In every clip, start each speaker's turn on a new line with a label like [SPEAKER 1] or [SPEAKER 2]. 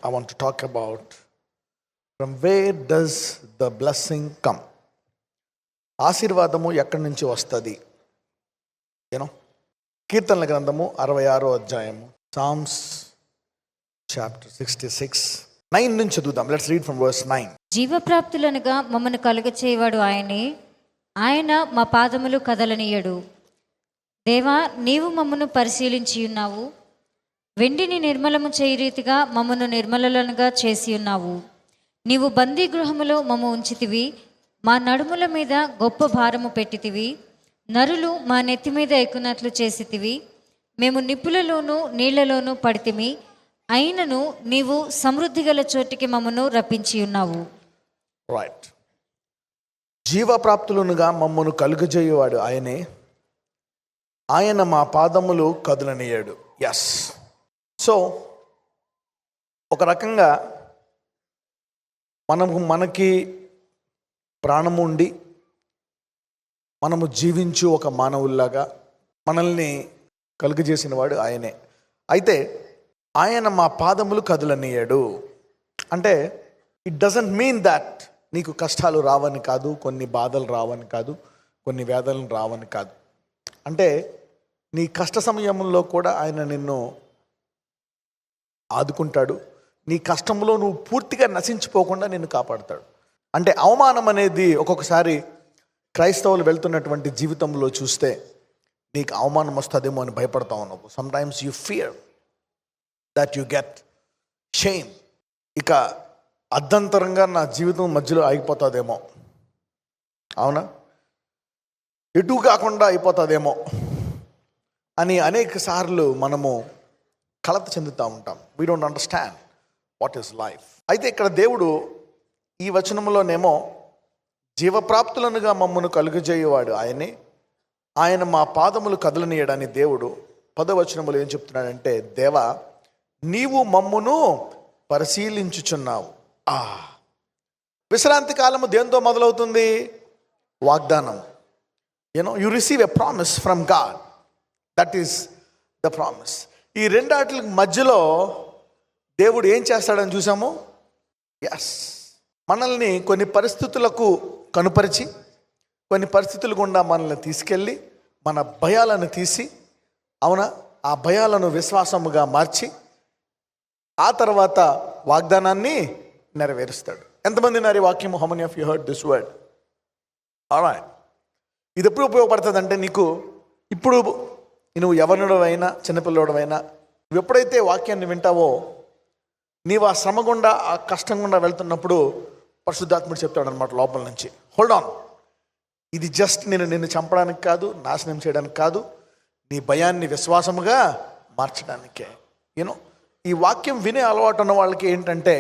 [SPEAKER 1] I want to talk about from where does the blessing come? ఆశీర్వాదము ఎక్కడి నుంచి వస్తుంది? కీర్తనల గ్రంథము 66వ అధ్యాయము, Psalms chapter 66, 9 నుంచి చదువుదాం. Let's read from verse 9.
[SPEAKER 2] జీవప్రాప్తులనుగా మమ్మను కలుగచేవాడు ఆయనే, ఆయన మా పాదములు కదలనీయడు. దేవా, నీవు మమ్మను పరిశీలించి ఉన్నావు, వెండిని నిర్మలము చేయి రీతిగా మమ్మను నిర్మలనుగా చేసి ఉన్నావు. నీవు బందీ గృహములో మమ్ము ఉంచితివి, మా నడుముల మీద గొప్ప భారము పెట్టితివి. నరులు మా నెత్తి మీద ఎక్కునట్లు చేసితివి. మేము నిప్పులలోనూ నీళ్లలోనూ పడితిమి, అయినను నీవు సమృద్ధి గల చోటికి మమ్మను రప్పించి ఉన్నావు.
[SPEAKER 1] రైట్. జీవప్రాప్తులనుగా మమ్మను కలుగజేయువాడు ఆయనే, ఆయన మా పాదములు కదులనీయాడు. ఎస్. సో ఒక రకంగా మనకి ప్రాణము ఉండి మనము జీవించు ఒక మానవుల్లాగా మనల్ని కలుగజేసిన వాడు ఆయనే. అయితే ఆయన మా పాదములు కదులనీయాడు అంటే ఇట్ డజంట్ మీన్ దట్ నీకు కష్టాలు రావని కాదు, కొన్ని బాధలు రావని కాదు, కొన్ని వేదనలు రావని కాదు. అంటే నీ కష్ట సమయంలో కూడా ఆయన నిన్ను ఆదుకుంటాడు. నీ కష్టంలో నువ్వు పూర్తిగా నశించిపోకుండా నిన్ను కాపాడుతాడు. అంటే అవమానం అనేది ఒక్కొక్కసారి క్రైస్తవులు వెళ్తున్నటువంటి జీవితంలో చూస్తే నీకు అవమానం వస్తుందేమో అని భయపడతా ఉన్నావు. Sometimes you fear that you get shame. ఇక అర్ధంతరంగా నా జీవితం మధ్యలో ఆగిపోతుందేమో, అవునా, ఎటు కాకుండా అయిపోతుందేమో అని అనేక సార్లు మనము కలత చెందుతూ ఉంటాం. We don't understand what is life. అయితే ఇక్కడ దేవుడు ఈ వచనంలోనేమో జీవప్రాప్తులనుగా మమ్మను కలుగజేయువాడు ఆయనే, ఆయన మా పాదములు కదలనీయడని దేవుడు 10వ వచనములో ఏం చెప్తున్నాడంటే, దేవా, నీవు మమ్మును పరిశీలించుచున్నావు. విశ్రాంతి కాలము దేంతో మొదలవుతుంది? వాగ్దానం. You receive a promise from God. That is the promise. ఈ రెండాటి మధ్యలో దేవుడు ఏం చేస్తాడని చూసాము. ఎస్, మనల్ని కొన్ని పరిస్థితులకు కనుపరిచి, కొన్ని పరిస్థితుల గుండా మనల్ని తీసుకెళ్ళి మన భయాలను తీసి, అవునా, ఆ భయాలను విశ్వాసముగా మార్చి ఆ తర్వాత వాగ్దానాన్ని నెరవేరుస్తాడు. ఎంతమంది నారి వాక్యము? How many of you heard this word? Alright. ఇది ఎప్పుడు ఉపయోగపడుతుంది అంటే, నీకు ఇప్పుడు నువ్వు యవనుడవైనా చిన్నపిల్లడవైనా నువ్వు ఎప్పుడైతే వాక్యాన్ని వింటావో, నీవు ఆ శ్రమ గుండా, ఆ కష్టం గుండా వెళ్తున్నప్పుడు పరిశుద్ధాత్ముడు చెప్తాడు అనమాట లోపల నుంచి, హోల్డ్ ఆన్, ఇది జస్ట్ నిన్ను చంపడానికి కాదు, నాశనం చేయడానికి కాదు, నీ భయాన్ని విశ్వాసముగా మార్చడానికే. ఈ వాక్యం వినే అలవాటు ఉన్న వాళ్ళకి ఏంటంటే,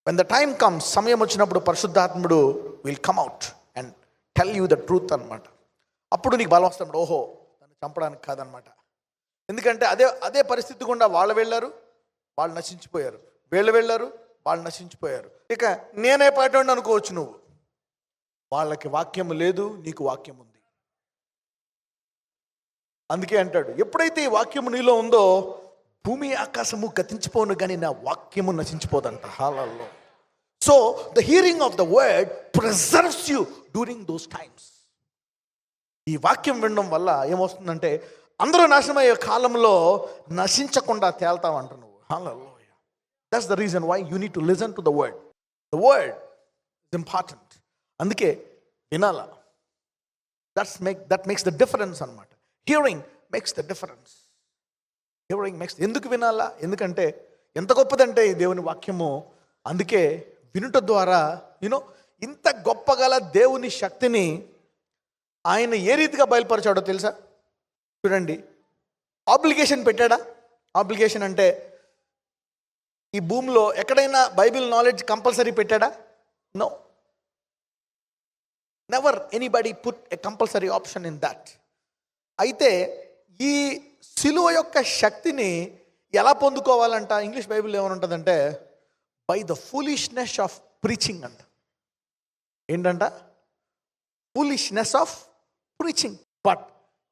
[SPEAKER 1] వెన్ ద టైమ్ కమ్స్, సమయం వచ్చినప్పుడు పరిశుద్ధాత్ముడు will come out and tell you the truth అనమాట. అప్పుడు నీకు బలం వస్తాడు, ఓహో, నన్ను చంపడానికి కాదనమాట. ఎందుకంటే అదే పరిస్థితి గుండా వాళ్ళు వెళ్ళారు, వాళ్ళు నశించిపోయారు, వీళ్ళు వెళ్ళారు, వాళ్ళు నశించిపోయారు. ఇక నేనే పాటోండి అనుకోవచ్చు నువ్వు. వాళ్ళకి వాక్యం లేదు, నీకు వాక్యం ఉంది. అందుకే అంటాడు, ఎప్పుడైతే ఈ వాక్యము నీలో ఉందో భూమి ఆకాశము గతించిపోను కానీ నా వాక్యము నశించిపోదంట. Hallelujah. So the hearing of the word preserves you during those times. ఈ వాక్యం వినడం వల్ల ఏమొస్తుందంటే, అందరూ నాశనమయ్యే కాలంలో నశించకుండా తేల్తావంట నువ్వు. Hallelujah. That's the reason why you need to listen to the word. The word is important. అందుకే వినాలా. దట్ మేక్స్ ద డిఫరెన్స్ అనమాట. Hearing makes the difference. Hearing makes. ఎందుకు వినాలా? ఎందుకంటే ఎంత గొప్పదంటే ఈ దేవుని వాక్యము. అందుకే వినుట ద్వారా ఇంత గొప్పగల దేవుని శక్తిని ఆయన ఏ రీతిగా బయలుపరిచాడో తెలుసా? చూడండి, ఆబ్లిగేషన్ పెట్టాడా? ఆబ్లిగేషన్ అంటే ఈ భూమిలో ఎక్కడైనా బైబిల్ నాలెడ్జ్ కంపల్సరీ పెట్టాడా? No, never anybody put a compulsory option in that. అయితే ఈ సిలువ యొక్క శక్తిని ఎలా పొందుకోవాలంట? ఇంగ్లీష్ బైబిల్ ఏమనుంటుందంటే, by the foolishness of preaching అంట. ఏంటంట? Foolishness of preaching. బట్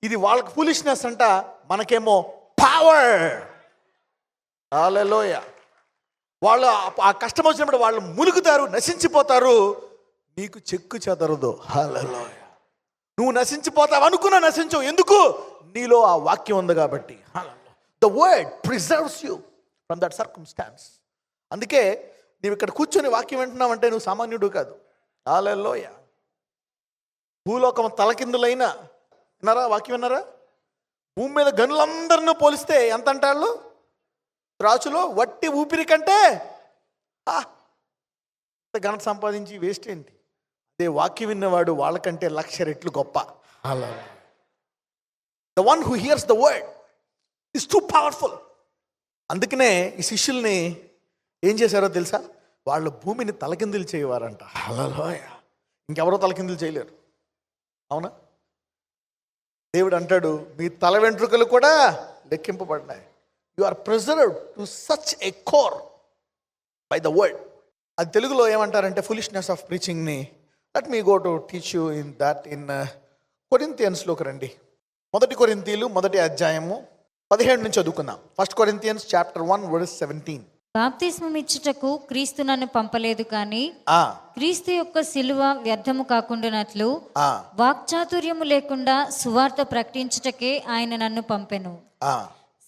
[SPEAKER 1] ఇది వాళ్ళకి ఫూలిష్నెస్ అంట, మనకేమో పవర్. హల్లెలూయా. వాళ్ళు ఆ కష్టం వచ్చినప్పుడు వాళ్ళు ములుగుతారు, నశించిపోతారు. నీకు చెక్కు చెదరదు. హల్లెలూయా. నువ్వు నశించిపోతావు అనుకున్నా నశించవు. ఎందుకు? నీలో ఆ వాక్యం ఉంది కాబట్టి. The word preserves you from that circumstances. అందుకే నీవు ఇక్కడ కూర్చొని వాక్యం వింటున్నావంటే నువ్వు సామాన్యుడు కాదు. హల్లెలూయా. భూలోకం తలకిందులైన, విన్నారా వాక్యం, విన్నారా? భూమి మీద గనులందరినీ పోలిస్తే ఎంత అంటాళ్ళు? త్రాచులో వట్టి ఊపిరి కంటే ఘనత సంపాదించి వేస్ట్ ఏంటి? అదే వాక్యం విన్నవాడు వాళ్ళకంటే 1,00,000 రెట్లు గొప్ప. The one who hears the word is too powerful. అందుకనే ఈ శిష్యుల్ని ఏం చేశారో తెలుసా? వాళ్ళు భూమిని తలకిందులు చేయవారంట. హల్లెలూయా. ఇంకెవరో తలకిందులు చేయలేరు. అవునా? దేవుడు అంటాడు, మీ తల వెంట్రుకలు కూడా లెక్కింపబడినాయి. You are preserved to such a core by the word. అది తెలుగులో ఏమంటారంటే ఫులిష్నెస్ ఆఫ్ ప్రీచింగ్ని. Let me go to teach you in that in కొరింథియన్స్లోకి రండి. 1 కొరింథీయులు 1వ అధ్యాయము 17 నుంచి చదువుకుందాం. 1 Corinthians chapter 1 verse 17.
[SPEAKER 2] బాప్తిస్మం ఇచ్చుటకు క్రీస్తు నన్ను పంపలేదు కానీ క్రీస్తు యొక్క శిలువ వ్యర్థము కాకుండానట్లు వాక్చాతుర్యము లేకుండా సువార్త ప్రకటించుటకే ఆయన నన్ను పంపెను.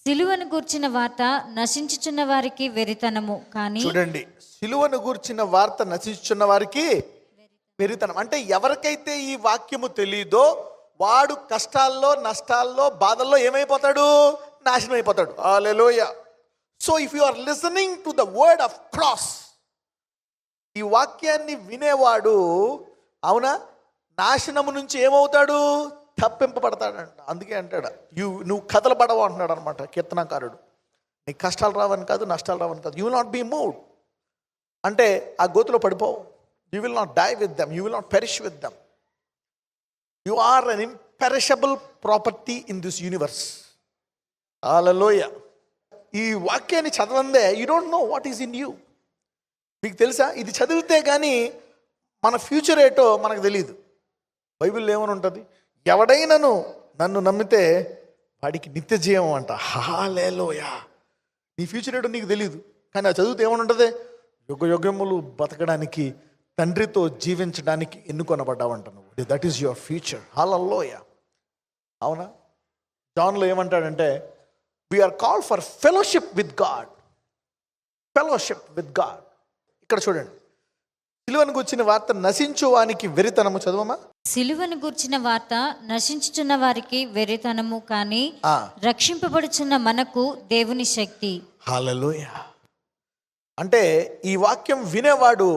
[SPEAKER 2] సిలువను గూర్చిన వార్త నశించుచున్న వారికి వెరితనము కానీ. చూడండి,
[SPEAKER 1] సిలువను గూర్చిన వార్త నశించుచున్న వారికి వెరితనం. అంటే ఎవరికైతే ఈ వాక్యము తెలీదో వాడు కష్టాల్లో, నష్టాల్లో, బాధల్లో ఏమైపోతాడు? నాశనం అయిపోతాడు. Hallelujah. So if you are listening to the word of cross, ఈ వాక్యాన్ని వినేవాడు, అవునా, నాశనము నుంచి ఏమవుతాడు? తప్పింపబడతాడంట. అందుకే అంటాడు, నువ్వు కథలు పడవు అంటున్నాడు అనమాట కీర్తనకారుడు. నీకు కష్టాలు రావని కాదు, నష్టాలు రావని కాదు. You will not be moved. అంటే ఆ గోతులో పడిపోవు. You will not die with them, you will not perish with them. You are an imperishable property in this universe. Hallelujah. ఈ వాక్యాన్ని చదవందే you don't know what is in you. మీకు తెలుసా, ఇది చదివితే కానీ మన ఫ్యూచర్ ఏటో మనకు తెలియదు. బైబిల్లో ఏమని ఉంటుంది? ఎవడైనాను నన్ను నమ్మితే వాడికి నిత్య జీవం అంట. హల్లెలూయా. నీ ఫ్యూచర్ ఏటో నీకు తెలియదు, కానీ అది చదివితే ఏమని ఉంటుంది? యుగయుగములు బతకడానికి, తండ్రితో జీవించడానికి ఎన్నుకొనబడ్డావంట నువ్వు. That is your future. Hallelujah. అవునా? జాన్లో ఏమంటాడంటే, we are called for fellowship with God. Fellowship with God. ఇక్కడ చూడండి, సిలువను గూర్చిన వార్త నశించువానికి వెరితనము. చదవమా?
[SPEAKER 2] సిలువను గూర్చిన వార్త నశించుచున్న వారికి వెరితనము కానీ రక్షింపబడుచున్న మనకు దేవుని శక్తి.
[SPEAKER 1] హల్లెలూయా. అంటే ఈ వాక్యం వినేవాడు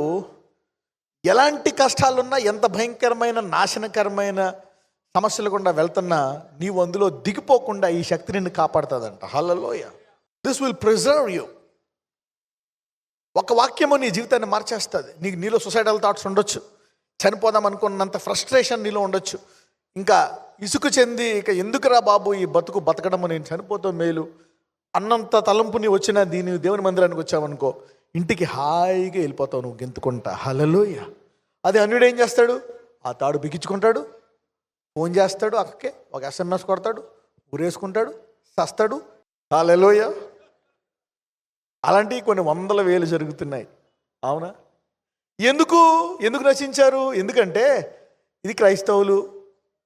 [SPEAKER 1] ఎలాంటి కష్టాలున్నా, ఎంత భయంకరమైన నాశనకరమైన సమస్యలు గుండా వెళ్తున్నా, నీవు అందులో దిగిపోకుండా ఈ శక్తి నిన్ను కాపాడుతుందంట. Hallelujah. This will preserve you. ఒక వాక్యము నీ జీవితాన్ని మార్చేస్తుంది. నీలో సూసైడల్ థాట్స్ ఉండొచ్చు, చనిపోదాం అనుకున్నంత ఫ్రస్ట్రేషన్ నీలో ఉండొచ్చు, ఇంకా ఇసుకు చెంది ఇక ఎందుకురా బాబు ఈ బతకడము, నేను చనిపోతాం మేలు అన్నంత తలంపు నీ వచ్చినా దేవుని మందిరానికి వచ్చావనుకో, ఇంటికి హాయిగా వెళ్ళిపోతావు నువ్వు గెంతుకుంటా. హల్లెలూయా. అదే అన్యుడు ఏం చేస్తాడు? ఆ తాడు బిగించుకుంటాడు, ఫోన్ చేస్తాడు, అక్కకే ఒక SMS కొడతాడు, ఊరేసుకుంటాడు, సస్తాడు. హల్లెలూయా. అలాంటివి కొన్ని 100,000 జరుగుతున్నాయి. అవునా? ఎందుకు రచించారు? ఎందుకంటే ఇది క్రైస్తవులు,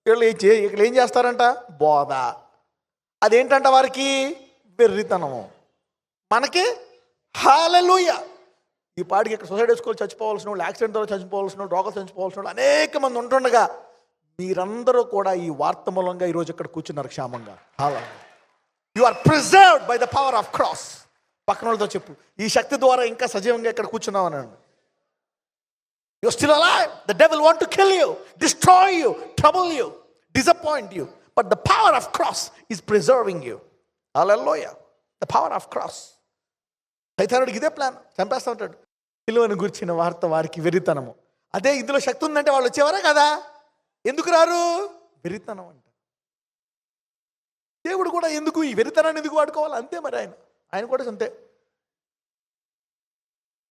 [SPEAKER 1] ఇక్కడ ఏం చేస్తారంట? బోధ. అదేంటంట వారికి? వెర్రితనము. మనకి హల్లెలూయా. ఈ పాటికి ఇక్కడ సొసైటీ వేసుకోవాలి చచ్చిపోవాల్సిన వాళ్ళు, యాక్సిడెంట్ ద్వారా చచ్చిపోవాల్సిన వాళ్ళు, రోగాలు చచ్చిపోవాల్సిన వాళ్ళు అనేక మంది ఉంటుండగా మీరందరూ కూడా ఈ వార్త మూలంగా ఈరోజు ఇక్కడ కూర్చున్నారు క్షేమంగా. Hallelujah. You are preserved by the power of cross. పక్కన వాళ్ళతో చెప్పు, ఈ శక్తి ద్వారా ఇంకా సజీవంగా ఇక్కడ కూర్చున్నావు అనండి. You're still alive. The devil want to kill you, destroy you, trouble you, disappoint you. But the power of cross is preserving you. Hallelujah. The power of cross. సైతానుడికి ఇదే ప్లాన్, చంపేస్తూ ఉంటాడు. సిలువను గుర్చిన వార్త వారికి వెరితనము. అదే ఇందులో శక్తి ఉందంటే వాళ్ళు వచ్చేవారా కదా? ఎందుకు రారు? వెరితనం అంట. దేవుడు కూడా ఎందుకు ఈ వెరితనాన్ని ఎందుకు వాడుకోవాలి? అంతే మరి ఆయన కూడా అంతే.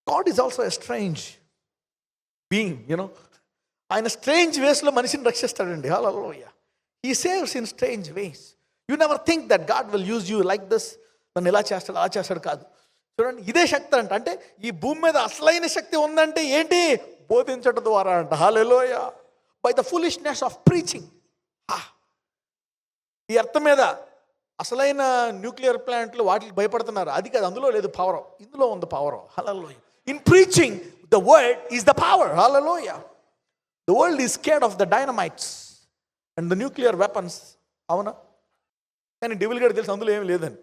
[SPEAKER 1] God is also a strange being, ఆయన స్ట్రేంజ్ వేస్లో మనిషిని రక్షిస్తాడండి. హల్లెలూయా. He saves in strange ways. You never think that God will use you like this. నన్ను ఇలా చేస్తాడు, అలా చేస్తాడు కాదు. చూడండి, ఇదే శక్తి అంట. అంటే ఈ భూమి మీద అసలైన శక్తి ఉందంటే ఏంటి? బోధించడం ద్వారా అంట. Hallelujah. By the foolishness of preaching. ఈ ఎర్త్ మీద అసలైన న్యూక్లియర్ ప్లాంట్లు వాటికి భయపడుతున్నారు. అది కాదు, అందులో లేదు పవర్, ఇందులో ఉంది power. Hallelujah. In preaching the word is the power. Hallelujah. The world is scared of the dynamites and the nuclear weapons. అవునా? కానీ డెవిల్ గడ్ తెలుసు అందులో ఏమి లేదని.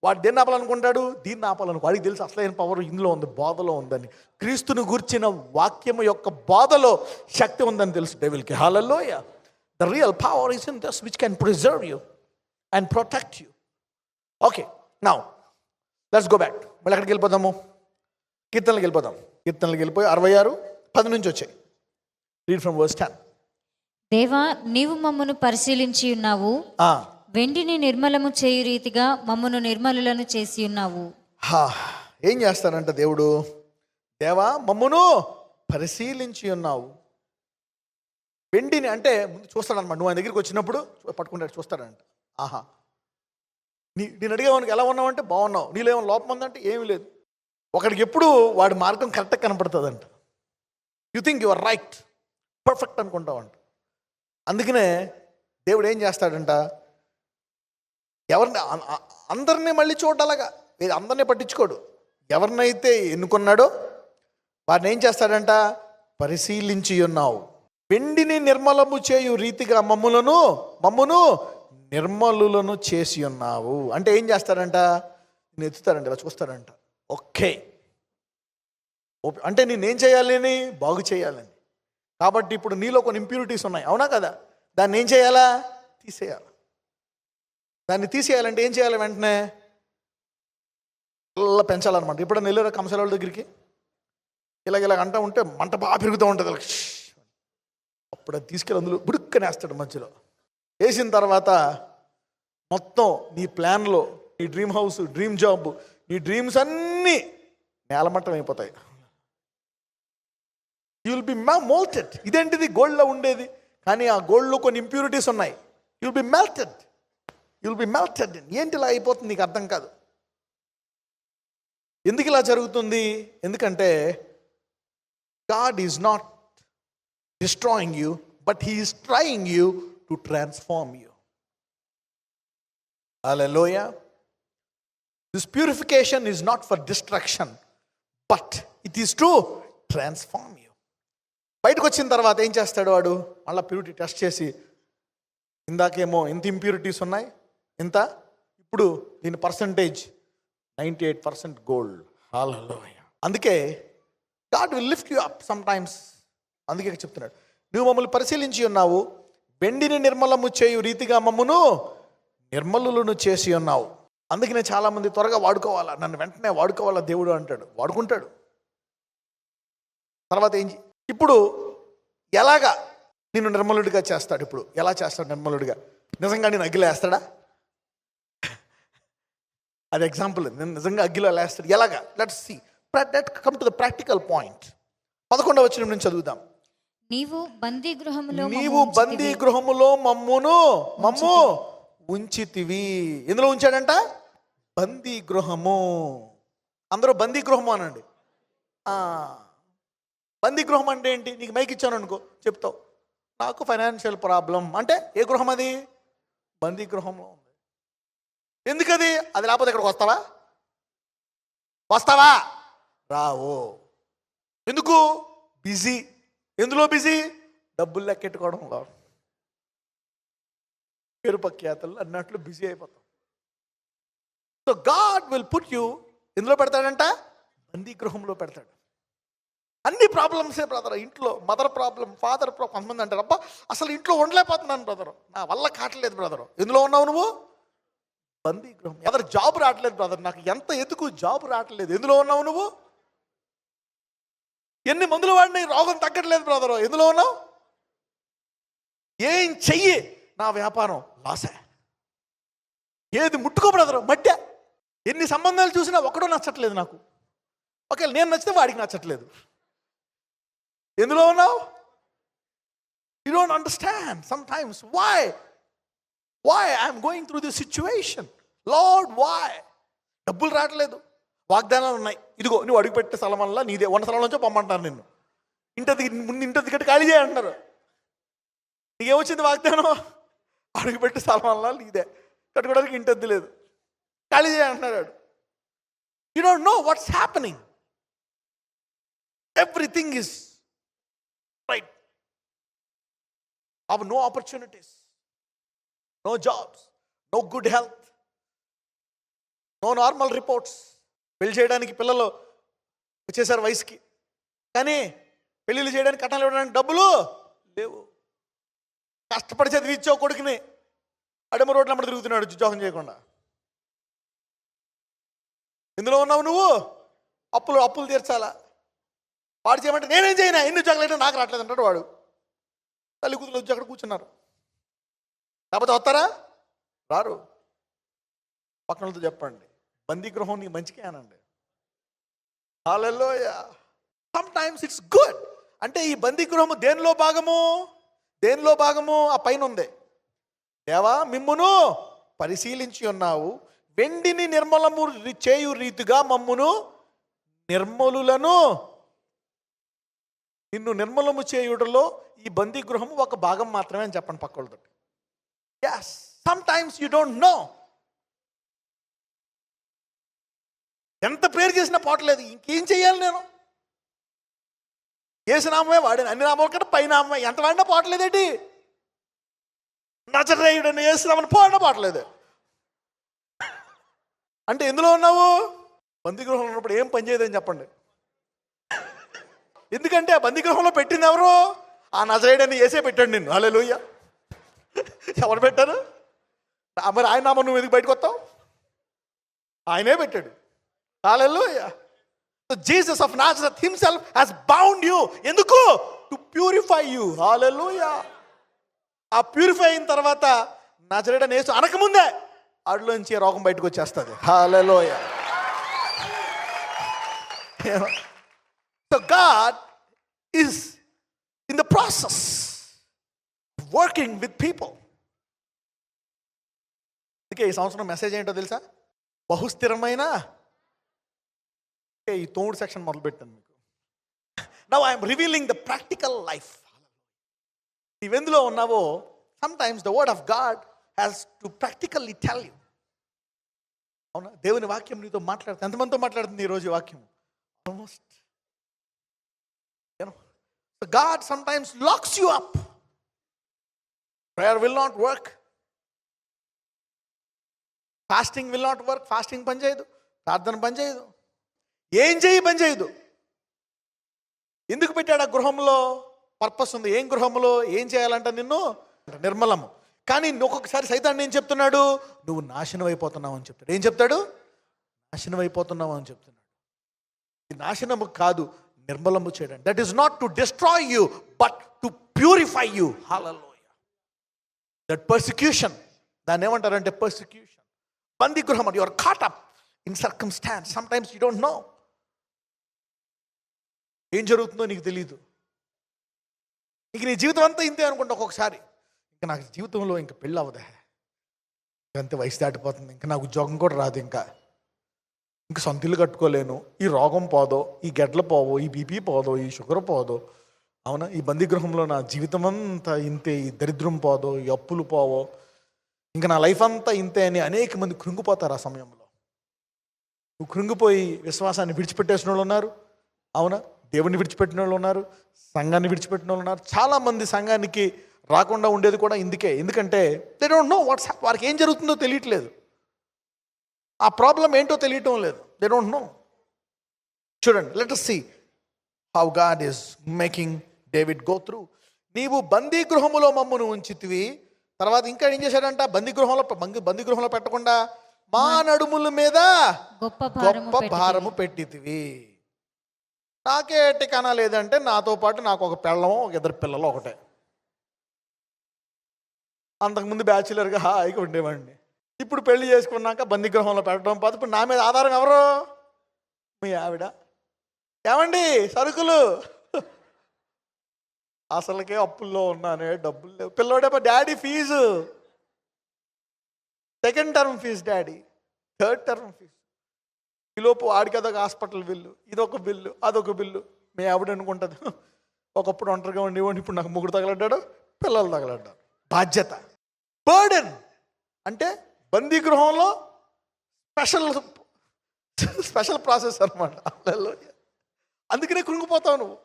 [SPEAKER 1] వాడు దేన్ని ఆపాలనుకుంటాడు, దీన్ని ఆపాలనుకో. వాడికి తెలుసు అసలైన పవర్ ఇందులో ఉంది, బోధలో ఉందని. క్రీస్తుని గూర్చిన వాక్యము యొక్క బోధలో శక్తి ఉందని తెలుసు డెవిల్కి. Hallelujah. The real power is in this which can preserve you and protect you. Okay, now let's go back. మళ్ళీ ఎక్కడికి వెళ్ళిపోదాము? కీర్తనలకు వెళ్ళిపోదాం. కీర్తనలకు వెళ్ళిపోయి 66:10 నుంచి వచ్చాయి. Read from verse 10.
[SPEAKER 2] దేవా, నీవు మమ్మను పరిశీలించి ఉన్నావు, వెండిని నిర్మలము చేయు రీతిగా మమ్మను నిర్మలులను చేసి ఉన్నావు.
[SPEAKER 1] ఏం చేస్తానంట దేవుడు? దేవా, మమ్మను పరిశీలించి ఉన్నావు. వెండిని అంటే ముందు చూస్తాడనమాట. నువ్వు ఆయన దగ్గరికి వచ్చినప్పుడు పట్టుకుంటాడు, చూస్తాడంట. ఆహా, నేను అడిగేవానికి ఎలా ఉన్నావు అంటే బాగున్నావు, నీలో ఏమైనా లోపం ఉందంటే ఏమీ లేదు. ఒకడికి ఎప్పుడు వాడి మార్గం కరెక్ట్గా కనపడుతుందంట. You think your right, perfect అనుకుంటావంట. అందుకనే దేవుడు ఏం చేస్తాడంట, ఎవరిని అందరినీ మళ్ళీ చూడాలగా, అందరినీ పట్టించుకోడు. ఎవరినైతే ఎన్నుకున్నాడో వారిని ఏం చేస్తాడంట, పరిశీలించి ఉన్నావు. వెండిని నిర్మలము చేయు రీతిగా మమ్మును నిర్మలులను చేసి ఉన్నావు. అంటే ఏం చేస్తాడంట, నేను ఎత్తుతాడంట, ఇలా చూస్తాడంట. ఓకే, అంటే నేనేం చేయాలని, బాగు చేయాలని. కాబట్టి ఇప్పుడు నీలో కొన్ని ఇంప్యూరిటీస్ ఉన్నాయి, అవునా కదా? దాన్ని ఏం చేయాలా, తీసేయాలి. దాన్ని తీసేయాలంటే ఏం చేయాలి? వెంటనే ఇలా పెంచాలన్నమాట. ఇప్పుడు నెల్లూరు కంసాల వాళ్ళ దగ్గరికి ఇలాగ అంటూ ఉంటే మంట బాగా పెరుగుతూ ఉంటుంది. అప్పుడు అది తీసుకెళ్ళి అందులో బుడుక్కని వేస్తాడు మధ్యలో. వేసిన తర్వాత మొత్తం నీ ప్లాన్లో, నీ డ్రీమ్ హౌస్, డ్రీమ్ జాబ్, నీ డ్రీమ్స్ అన్నీ నేలమట్టం అయిపోతాయి. You will be molted. ఇదేంటిది, గోల్డ్లో ఉండేది, కానీ ఆ గోల్డ్లో కొన్ని ఇంప్యూరిటీస్ ఉన్నాయి. You will be melted. ఏంటి ఇలా అయిపోతుంది, నీకు అర్థం కాదు. ఎందుకు ఇలా జరుగుతుంది? ఎందుకంటే God is not destroying you, but He is trying you to transform you. Hallelujah. This purification is not for destruction, but it is to transform you. బయటకు వచ్చిన తర్వాత ఏం చేస్తాడు వాడు? మళ్ళీ ప్యూరిటీ టెస్ట్ చేసి, ఇందాకేమో ఇంత ఇంప్యూరిటీస్ ఉన్నాయి, ఇంత, ఇప్పుడు దీని పర్సంటేజ్ 98% గోల్డ్. హల్లెలూయా. అందుకే God will lift you up sometimes. అందుకే చెప్తున్నాడు, నువ్వు మమ్మల్ని పరిశీలించి ఉన్నావు, వెండిని నిర్మలము చేయు రీతిగా మమ్మను నిర్మలులను చేసి ఉన్నావు. అందుకనే చాలామంది త్వరగా వాడుకోవాలా, నన్ను వెంటనే వాడుకోవాలా దేవుడు అంటాడు. వాడుకుంటాడు. తర్వాత ఇప్పుడు ఎలాగా నిన్ను నిర్మలుడిగా చేస్తాడు? ఇప్పుడు ఎలా చేస్తాడు నిర్మలుడిగా? నిజంగా నేను అగ్గిలో వేస్తాడా? అది ఎగ్జాంపుల్. నేను నిజంగా అగ్గిలో వేస్తాడు. ఎలాగా? Let's see. Come to the practical point. 11వ వచనం నుంచి చదువుదాం. నీవు బందీ గృహములో మమ్ము ఉంచితివి. ఎందులో ఉంచాడంట? బందీ గృహము. అందరూ బందీ గృహము అనండి. బందీ గృహం అంటే ఏంటి? నీకు మైక్ ఇచ్చాను అనుకో, చెప్తావు నాకు ఫైనాన్షియల్ ప్రాబ్లం అంటే, ఏ గృహం అది? బందీ గృహంలో ఉంది. ఎందుకది? అది లేకపోతే ఇక్కడికి వస్తావా? రావు. ఎందుకు? బిజీ. ఎందులో బిజీ? డబ్బులు లెక్కెట్టుకోవడంలో, పేరు ప్రఖ్యాతలు అన్నట్లు బిజీ అయిపోతాం. So God will put you ఎందులో పెడతాడంట? బందీ గృహంలో పెడతాడు. అన్ని ప్రాబ్లమ్సే బ్రదర్. ఇంట్లో మదర్ ప్రాబ్లం, ఫాదర్ ప్రాబ్లం. కొంతమంది అంటారు, అబ్బా అసలు ఇంట్లో ఉండలేకపోతున్నాను బ్రదరు, నా వల్ల కావట్లేదు బ్రదరు. ఎందులో ఉన్నావు నువ్వు? బందీ గృహం. ఎవరు జాబ్ రావట్లేదు బ్రదర్, నాకు ఎంత ఎదుకు జాబ్ రావట్లేదు. ఎందులో ఉన్నావు నువ్వు? ఎన్ని మందులు వాడినాయి, రోగం తగ్గట్లేదు బ్రదరు. ఎందులో ఉన్నావు? ఏం చెయ్యి, నా వ్యాపారం లాసే. ఏది ముట్టుకో బ్రదరు, మధ్య ఎన్ని సంబంధాలు చూసినా ఒకడో నచ్చట్లేదు నాకు. ఒకవేళ నేను నచ్చితే వాడికి నచ్చట్లేదు. ఎందులో ఉన్నావు? You don't understand sometimes why I'm going through this situation. Lord, why? డబ్బులు రావట్లేదు, వాగ్దానాలు ఉన్నాయి. ఇదిగో నువ్వు అడుగుపెట్టే స్థలం వల్ల నీదే, ఉన్న స్థలం నుంచో పొమ్మంటారు నిన్ను. ముందు ఇంటి కట్టి ఖాళీ చేయంటారు. నీకేమొచ్చింది వాగ్దానం? అడుగుపెట్టే స్థలం వల్ల నీదే, కట్టుకోవడానికి ఇంటి లేదు, ఖాళీ చేయంటున్నాడు. You don't know what's happening. Everything is right. have no opportunities, no jobs, no good health, no normal reports. పెళ్లి చేయడానికి పిల్లలు వచ్చేసారు వయసుకి, కానీ పెళ్ళిళ్ళు చేయడానికి కట్నాలు ఇవ్వడానికి డబ్బులు లేవు. కష్టపడి చదివించావు కొడుకుని, అడమ రోడ్ల అమ్మడి తిరుగుతున్నాడు ఉద్యోగం చేయకుండా. ఎందులో ఉన్నావు నువ్వు? అప్పులు తీర్చాలా? వాడు చేయమంటే నేనేం చేయనా, ఎన్ని ఉద్యోగాలు అయితే నాకు రావట్లేదు అంటాడు వాడు. తల్లి కూతురు వచ్చి అక్కడ కూర్చున్నారు. కాకపోతే వస్తారా? రారు. పక్కనతో చెప్పండి, బందీ గృహం నీ మంచికే అనండి. Hallelujah. Sometimes it's good. అంటే ఈ బందీ గృహము దేనిలో భాగము? ఆ పైన ఉంది. దేవా మిమ్మును పరిశీలించి ఉన్నావు, వెండిని నిర్మలము చేయు రీతిగా మమ్మును నిర్మలులను. నిన్ను నిర్మలము చేయుటలో ఈ బందీ గృహము ఒక భాగం మాత్రమే అని చెప్పండి పక్కలతో. yes, sometimes you don't know. ఎంత ప్రేయర్ చేసినా పోవట్లేదు, ఇంకేం చేయాలి నేను? యేసునామమే వాడిన, అన్ని నామాల కంటే పై నామమే ఎంత వాడినా పోవట్లేదేంటి? నజరేయుడని యేసునామని పోవట్లేదు. అంటే ఎందులో ఉన్నావు? బందీ గృహంలో ఉన్నప్పుడు ఏం పని చేయదని చెప్పండి. ఎందుకంటే ఆ బందీ గృహంలో పెట్టింది ఎవరు? ఆ నజరేయుడని యేసే పెట్టాడు నిన్ను. హల్లెలూయా. ఎవరు పెట్టారు? మరి ఆయన నామం నువ్వు ఎందుకు బయటకు వస్తావు? ఆయనే పెట్టాడు. Hallelujah. So Jesus of Nazareth himself has bound you. ఎందుకు? To purify you. హల్లెలూయా. ఆ ప్యూరిఫై అయిన తర్వాత నజరేయుడని యేసు అనకముందే అడులోంచి రోగం బయటకు వచ్చేస్తుంది. హల్లెలూయా. So God is in the process of working with people. అందుకే ఈ సంవత్సరం మెసేజ్ ఏంటో తెలుసా? బహుస్థిరమైన. ఈ తోడు సెక్షన్ మొదలు పెట్టాను మీకు. Now I'm revealing the practical life. నీవెందులో ఉన్నావో sometimes the word of God has to practically tell you. అవునా? దేవుని వాక్యం నీతో మాట్లాడుతుంది. ఎంతమందితో మాట్లాడుతుంది ఈరోజు ఈ వాక్యం? Almost. So God sometimes locks you up. Prayer will not work. Fasting will not work. Fasting పని చేయదు, ప్రార్థన పని చేయదు, ఏం పని చేయదు. ఎందుకు పెట్టాడు ఆ గృహంలో? పర్పస్ ఉంది. ఏం గృహంలో ఏం చేయాలంట? నిన్ను నిర్మలము. కానీ ఒక్కొక్కసారి సైతాన్ని ఏం చెప్తున్నాడు? నువ్వు నాశనం అయిపోతున్నావు అని చెప్తాడు. ఏం చెప్తాడు? నాశనం అయిపోతున్నావు అని చెప్తున్నాడు. ఈ నాశనము కాదు, నిర్మలము చేయడం. That is not to destroy you but to purify you. Hallelujah. That persecution, దాన్ని ఏమంటారంటే పర్సిక్యూషన్. బందీ గృహం. You are caught up in circumstances. Sometimes you don't know. ఏం జరుగుతుందో నీకు తెలియదు. ఇంక నీ జీవితం అంతా ఇంతే అనుకుంటా. ఒక్కొక్కసారి ఇంకా నాకు జీవితంలో ఇంకా పెళ్ళి అవ్వదే, ఇంకంతే వయసు దాటిపోతుంది, ఇంకా నాకు ఉద్యోగం కూడా రాదు, ఇంకా సొంత ఇల్లు కట్టుకోలేను, ఈ రోగం పోదో, ఈ గెడ్లు పోవో, ఈ బీపీ పోదో, ఈ షుగర్ పోదో. అవునా? ఈ బందీ గృహంలో నా జీవితం అంతా ఇంతే, ఈ దరిద్రం పోదో, ఈ అప్పులు పోవో, ఇంకా నా లైఫ్ అంతా ఇంతే అని అనేక మంది కృంగిపోతారు ఆ సమయంలో. నువ్వు కృంగిపోయి విశ్వాసాన్ని విడిచిపెట్టేసిన వాళ్ళు ఉన్నారు. అవునా? దేవుడిని విడిచిపెట్టిన వాళ్ళు ఉన్నారు, సంఘాన్ని విడిచిపెట్టిన వాళ్ళు ఉన్నారు. చాలామంది సంఘానికి రాకుండా ఉండేది కూడా ఇందుకే. ఎందుకంటే they don't know what's happening. వారికి ఏం జరుగుతుందో తెలియట్లేదు, ఆ ప్రాబ్లం ఏంటో తెలియటం లేదు. They don't know. చూడండి, let us see how God is making David go through. నీవు బందీ గృహములో మమ్మును ఉంచితివి. తర్వాత ఇంకా ఏం చేశాడంట? బందీ గృహంలో పెట్టకుండా మా నడుముల మీద గొప్ప భారము పెట్టితివి. నాకే టికానా లేదంటే నాతో పాటు నాకు ఒక పెళ్ళము, ఒక ఇద్దరు పిల్లలు ఒకటే. అంతకుముందు బ్యాచులర్గా హాయిగా ఉండేవాడిని. ఇప్పుడు పెళ్లి చేసుకున్నాక బందీ గృహంలో పెట్టడం పాటు ఇప్పుడు నా మీద ఆధారం ఎవరు? మీ ఆవిడ. ఏమండి సరుకులు, అసలుకే అప్పుల్లో ఉన్నానే, డబ్బులు లేవు. పిల్లోడేమో daddy fees, second term fees daddy, third term fees. ఈలోపు ఆడికి అదొక హాస్పిటల్ బిల్లు, ఇదొక బిల్లు, అదొక బిల్లు. మీ ఆవిడ అనుకుంటుంది, ఒకప్పుడు ఒంటరిగా ఉండేవాడిని, ఇప్పుడు నాకు ముగ్గురు తగలడ్డాడు, పిల్లలు తగలడ్డారు. బాధ్యత, బర్డెన్. అంటే బందీ గృహంలో స్పెషల్ ప్రాసెస్ అనమాట. అందుకనే కృంగిపోతావు నువ్వు.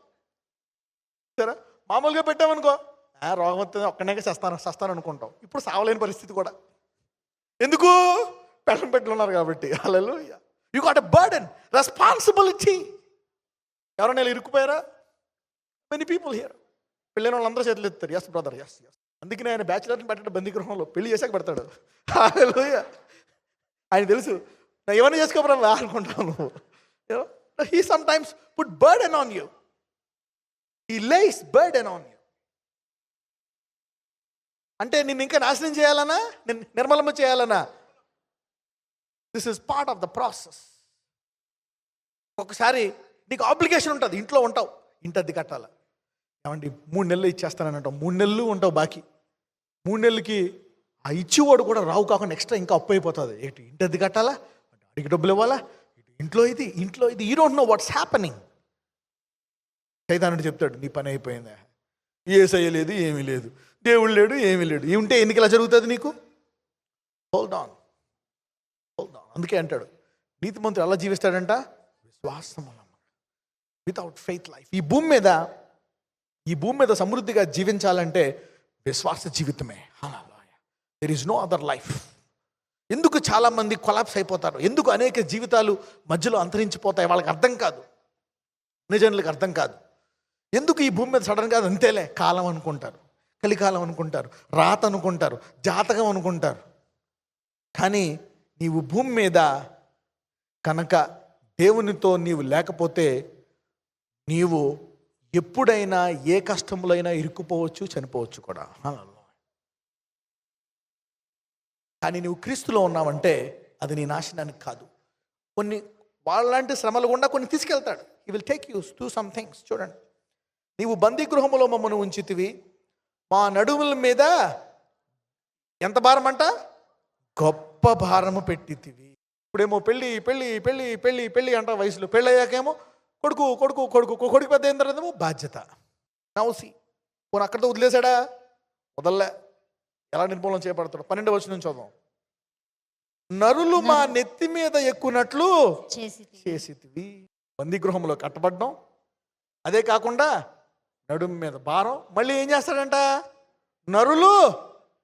[SPEAKER 1] సరే, మామూలుగా పెట్టామనుకో, రోగం వస్తుంది, ఒక్కనే సస్తాను అనుకుంటాం. ఇప్పుడు సావలేని పరిస్థితి కూడా. ఎందుకు? పెళ్ళం ఉన్నారు కాబట్టి. Hallelujah. You got a burden, responsibility. ఎవరైనా ఇరుక్కుపోయారా? Many people here. పెళ్ళైన వాళ్ళందరూ చేతులు ఎత్తారు. Yes brother, yes yes. అందుకనే ఆయన బ్యాచులర్ని పెట్టాడు బందీ గృహంలో, పెళ్లి చేశాక పెడతాడు. హల్లెలూయా. ఆయన తెలుసు, నా ఏమైనా చేసుకోబరా అనుకుంటాను. He sometimes put burden on you. He lays burden on you. అంటే నిన్ను ఇంకా నాశనం చేయాలనా, నిన్ను నిర్మలమ చేయాలనా? This is part of the process. ఒకసారి నీకు ఆబ్లిగేషన్ ఉంటుంది, ఇంట్లో ఉంటావు, ఇంటి అద్దె కట్టాలి. ఏమండి 3 నెలలు ఇచ్చేస్తానని అంటావు, 3 నెలలు ఉంటావు బాకీ. 3 నెలలకి ఆ ఇచ్చేవాడు కూడా రావు కాకుండా ఎక్స్ట్రా ఇంకా అప్పు అయిపోతుంది. ఏంటి, ఇంటి అద్దె కట్టాలా, అడిగి డబ్బులు ఇవ్వాలా, ఇంట్లో ఇది you don't know what's happening. సైతానుడు చెప్తాడు, నీ పని అయిపోయిందా, యేసయ్య లేదు, ఏమీ లేదు, దేవుడు లేడు, ఏమీ లేడు. ఇవి ఉంటే ఎన్నికలా జరుగుతుంది నీకు? Hold on. అందుకే అంటాడు, నీతిమంతుడు ఎలా జీవిస్తాడంట? విశ్వాసం వితౌట్ ఫెయిత్ లైఫ్. ఈ భూమి మీద సమృద్ధిగా జీవించాలంటే విశ్వాస జీవితమే. There is no other life. ఎందుకు చాలామంది కొలాప్స్ అయిపోతారు? ఎందుకు అనేక జీవితాలు మధ్యలో అంతరించిపోతాయి? వాళ్ళకి అర్థం కాదు, నిజానికి అర్థం కాదు. ఎందుకు ఈ భూమి మీద సడన్గా అంతేలే కాలం అనుకుంటారు, కలికాలం అనుకుంటారు, రాత అనుకుంటారు, జాతకం అనుకుంటారు. కానీ నీవు భూమి మీద కనుక దేవునితో నీవు లేకపోతే నీవు ఎప్పుడైనా ఏ కష్టములైనా ఇరుక్కుపోవచ్చు, చనిపోవచ్చు కూడా. కానీ నువ్వు క్రీస్తులో ఉన్నావంటే అది నీ నాశనానికి కాదు. కొన్ని వాళ్ళలాంటి శ్రమలు గుండా కొన్ని తీసుకెళ్తాడు. He will take you to some things. చూడండి, నీవు బందీ గృహములో మమ్మను ఉంచితివి, మా నడుముల మీద ఎంత భారం అంట? గొప్ప భారము పెట్టితివి. ఇప్పుడేమో పెళ్ళి పెళ్ళి పెళ్ళి పెళ్ళి పెళ్ళి అంట వయసులో. పెళ్ళి అయ్యాకేమో కొడుకు కొడుకు కొడుకు కొడుకు పెద్ద అయిన తర్వాతేమో బాధ్యత. నౌసి పోనీ అక్కడితో వదిలేశాడా? వదల్లే. ఎలా నిర్మూలన చేయబడతాడు? 12వ వచనం చదువు. నరులు మా నెత్తి మీద ఎక్కునట్లు చేసితివి. బందీ గృహంలో కట్టబడ్డం, అదే కాకుండా నడుము మీద భారం. మళ్ళీ ఏం చేస్తాడంట? నరులు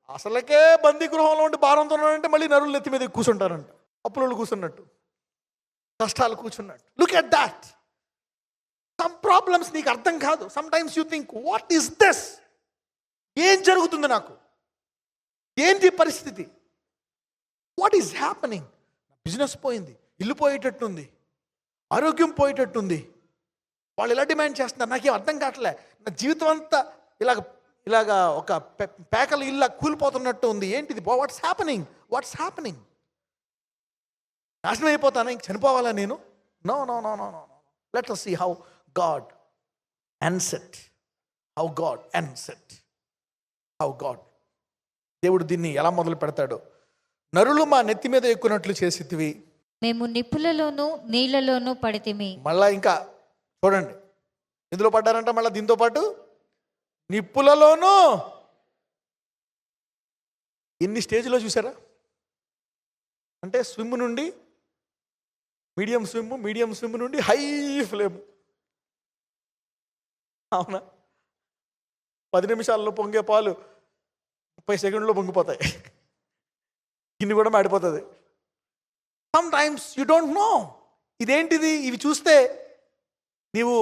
[SPEAKER 1] అసలకే బందీ గృహంలో ఉండి భారంతో ఉన్నాడంటే మళ్ళీ నరులు నెత్తి మీద కూర్చుంటారంట. అప్పులు కూర్చున్నట్టు, కష్టాలు కూర్చున్నట్టు. Look at that. Some problems నీకు అర్థం కాదు. Some times you think, what is this? ఏం జరుగుతుంది నాకు? ఏంటి పరిస్థితి? What is happening? బిజినెస్ పోయింది, ఇల్లు పోయేటట్టుంది, ఆరోగ్యం పోయేటట్టుంది, వాళ్ళు ఎలా డిమాండ్ చేస్తున్నారు, నాకేం అర్థం కావట్లే, నా జీవితం అంతా ఇలాగా ఒక పేకలు ఇల్లు కూలిపోతున్నట్టు ఉంది. ఏంటిది? What's happening? నాశనం అయిపోతానా? ఇంక చనిపోవాలా నేను? No no no no no no. Let us see how God ends it. దేవుడు దీన్ని ఎలా మొదలు పెడతాడు? నరులు మా నెత్తి మీద ఎక్కునట్లు చేసితివి,
[SPEAKER 2] మేము నిప్పులలోను నీళ్లలోను పడితిమి.
[SPEAKER 1] మళ్ళా ఇంకా చూడండి, ఇందులో పడ్డారంట. మళ్ళీ దీంతో పాటు నిప్పులలోనూ. ఎన్ని స్టేజ్లో చూసారా? అంటే స్విమ్ నుండి మీడియం స్విమ్ నుండి హై ఫ్లేమ్. అవునా? 10 నిమిషాల్లో పొంగే పాలు 30 సెకండ్లో పొంగిపోతాయి. గిన్నె కూడా మాడిపోతుంది. Some times you don't no ఇదేంటిది. ఇవి చూస్తే నీవు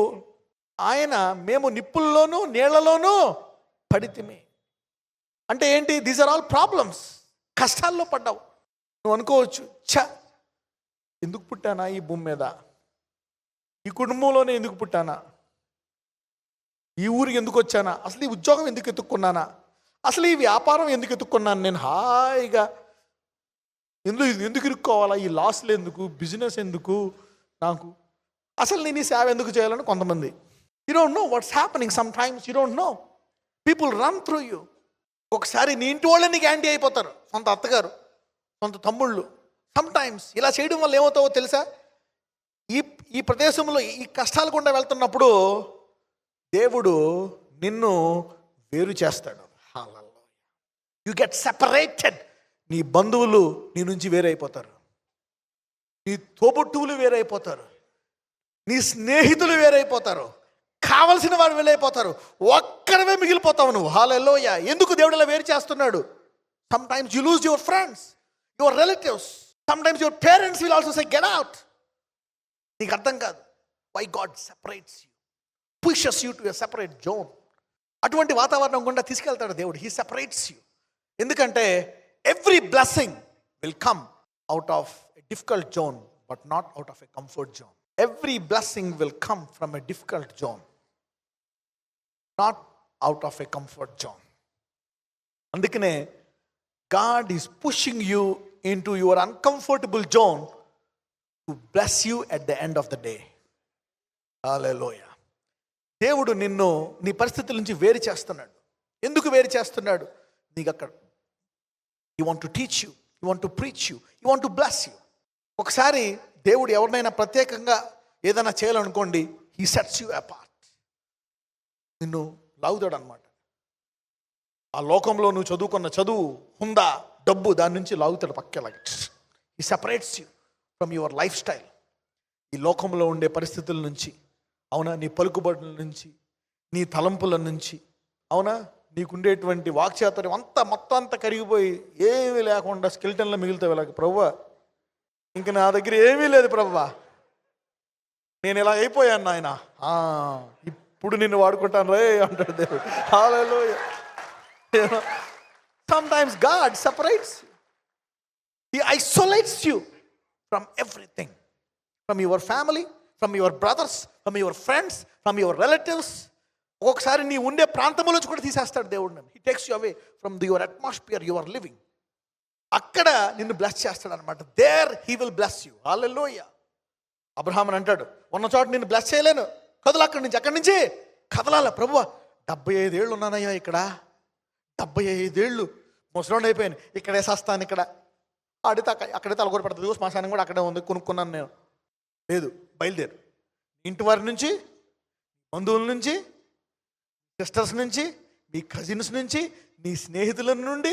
[SPEAKER 1] మేము నిప్పుల్లోనూ నీళ్లలోనూ పడితిమి అంటే ఏంటి? These are all problems. కష్టాల్లో పడ్డావు. నువ్వు అనుకోవచ్చు, ఎందుకు పుట్టానా ఈ భూమి మీద? ఈ కుటుంబంలోనే ఎందుకు పుట్టానా? ఈ ఊరికి ఎందుకు వచ్చానా? అసలు ఈ ఉద్యోగం ఎందుకు ఎత్తుక్కున్నానా? అసలు ఈ వ్యాపారం ఎందుకు ఎత్తుక్కున్నాను? నేను హాయిగా ఎందుకు ఇరుక్కోవాలా? ఈ లాస్లు ఎందుకు? బిజినెస్ ఎందుకు నాకు? అసలు నేను ఈ సేవ ఎందుకు చేయాలని కొంతమంది. You don't know what's happening. Some times you don't no. People run through you. ఒకసారి నీ ఇంటి వాళ్ళే నీకు యాంటీ అయిపోతారు. సొంత అత్తగారు, సొంత తమ్ముళ్ళు. సమ్ టైమ్స్ ఇలా చేయడం వల్ల ఏమవుతావో తెలుసా? ఈ ప్రదేశంలో ఈ కష్టాల గుండా వెళ్తున్నప్పుడు దేవుడు నిన్ను వేరు చేస్తాడు. You get separated. నీ బంధువులు నీ నుంచి వేరైపోతారు, నీ తోబుట్టువులు వేరైపోతారు, నీ స్నేహితులు వేరైపోతారు, కావలసిన వారు వెళ్ళైపోతారు, ఒక్కడవే మిగిలిపోతావు నువ్వు. హల్లెలూయా. ఎందుకు దేవుడు ఇలా వేరు చేస్తున్నాడు? Sometimes you lose your friends, your relatives, sometimes your parents will also say get out. నీకు అర్థం కాదు why God separates you, pushes you to a separate zone. అటువంటి వాతావరణం గుండా తీసుకెళ్తాడు దేవుడు. He separates you. ఎందుకంటే every blessing will come out of a difficult zone but not out of a comfort zone. Every blessing will come from a difficult zone, not out of a comfort zone. అందుకనే God is pushing you into your uncomfortable zone to bless you at the end of the day. Hallelujah. దేవుడు నిన్ను నీ పరిస్థితుల నుంచి వేరు చేస్తున్నాడు. ఎందుకు వేరు చేస్తున్నాడు? నీకు అక్కడ He want to teach you, He want to preach you, He want to bless you. ఒకసారి దేవుడు ఎవరినైనా ప్రత్యేకంగా ఏదైనా చేయాలనుకోండి, He sets you apart. నిన్ను లాగుతాడు అనమాట. ఆ లోకంలో నువ్వు చదువుకున్న చదువు, హుందా, డబ్బు, దాని నుంచి లాగుతాడు పక్కలాగా. ఈ separates you from your life style. ఈ లోకంలో ఉండే పరిస్థితుల నుంచి, అవునా, నీ పలుకుబడుల నుంచి, నీ తలంపుల నుంచి, అవునా, నీకుండేటువంటి వాక్చాతుర్యం అంతా మొత్తం అంతా కరిగిపోయి ఏమీ లేకుండా స్కెల్టన్లో మిగులుతావు. ఇలాగ ప్రభువా ఇంక నా దగ్గర ఏమీ లేదు ప్రభువా, నేను ఇలా అయిపోయాను నాయన, ఇప్పుడు నిన్ను వాడుకుంటాను రే అంటాడు దేవుడు. హల్లెలూయా. Sometimes God separates you. He isolates you from everything, from your family, from your brothers, from your friends, from your relatives. ఒకసారి నీ ఉండే ప్రాంతంలో కూడా తీసేస్తాడు దేవుడు. He takes you away from your atmosphere you are living. అక్కడ నిన్ను bless చేస్తాడు అనమాట. There he will bless you. Hallelujah. Abraham అంటాడు, ఉన్న చోట నిన్ను బ్లెస్ చేయలేను, కదలు అక్కడి నుంచి. అక్కడి నుంచి కదలాల ప్రభువా, 75 ఏళ్ళు ఉన్నానయ్యా ఇక్కడ, 75 ఏళ్ళు ముసలోడు అయిపోయాను, ఇక్కడే సస్తాను, ఇక్కడ ఆడితే అక్కడే తలగొర పెడుతుంది, శ్మశానం కూడా అక్కడే ఉంది, కొనుక్కున్నాను నేను. లేదు, బయలుదేరు. ఇంటి వారి నుంచి, బంధువుల నుంచి, సిస్టర్స్ నుంచి, నీ కజిన్స్ నుంచి, నీ స్నేహితుల నుండి,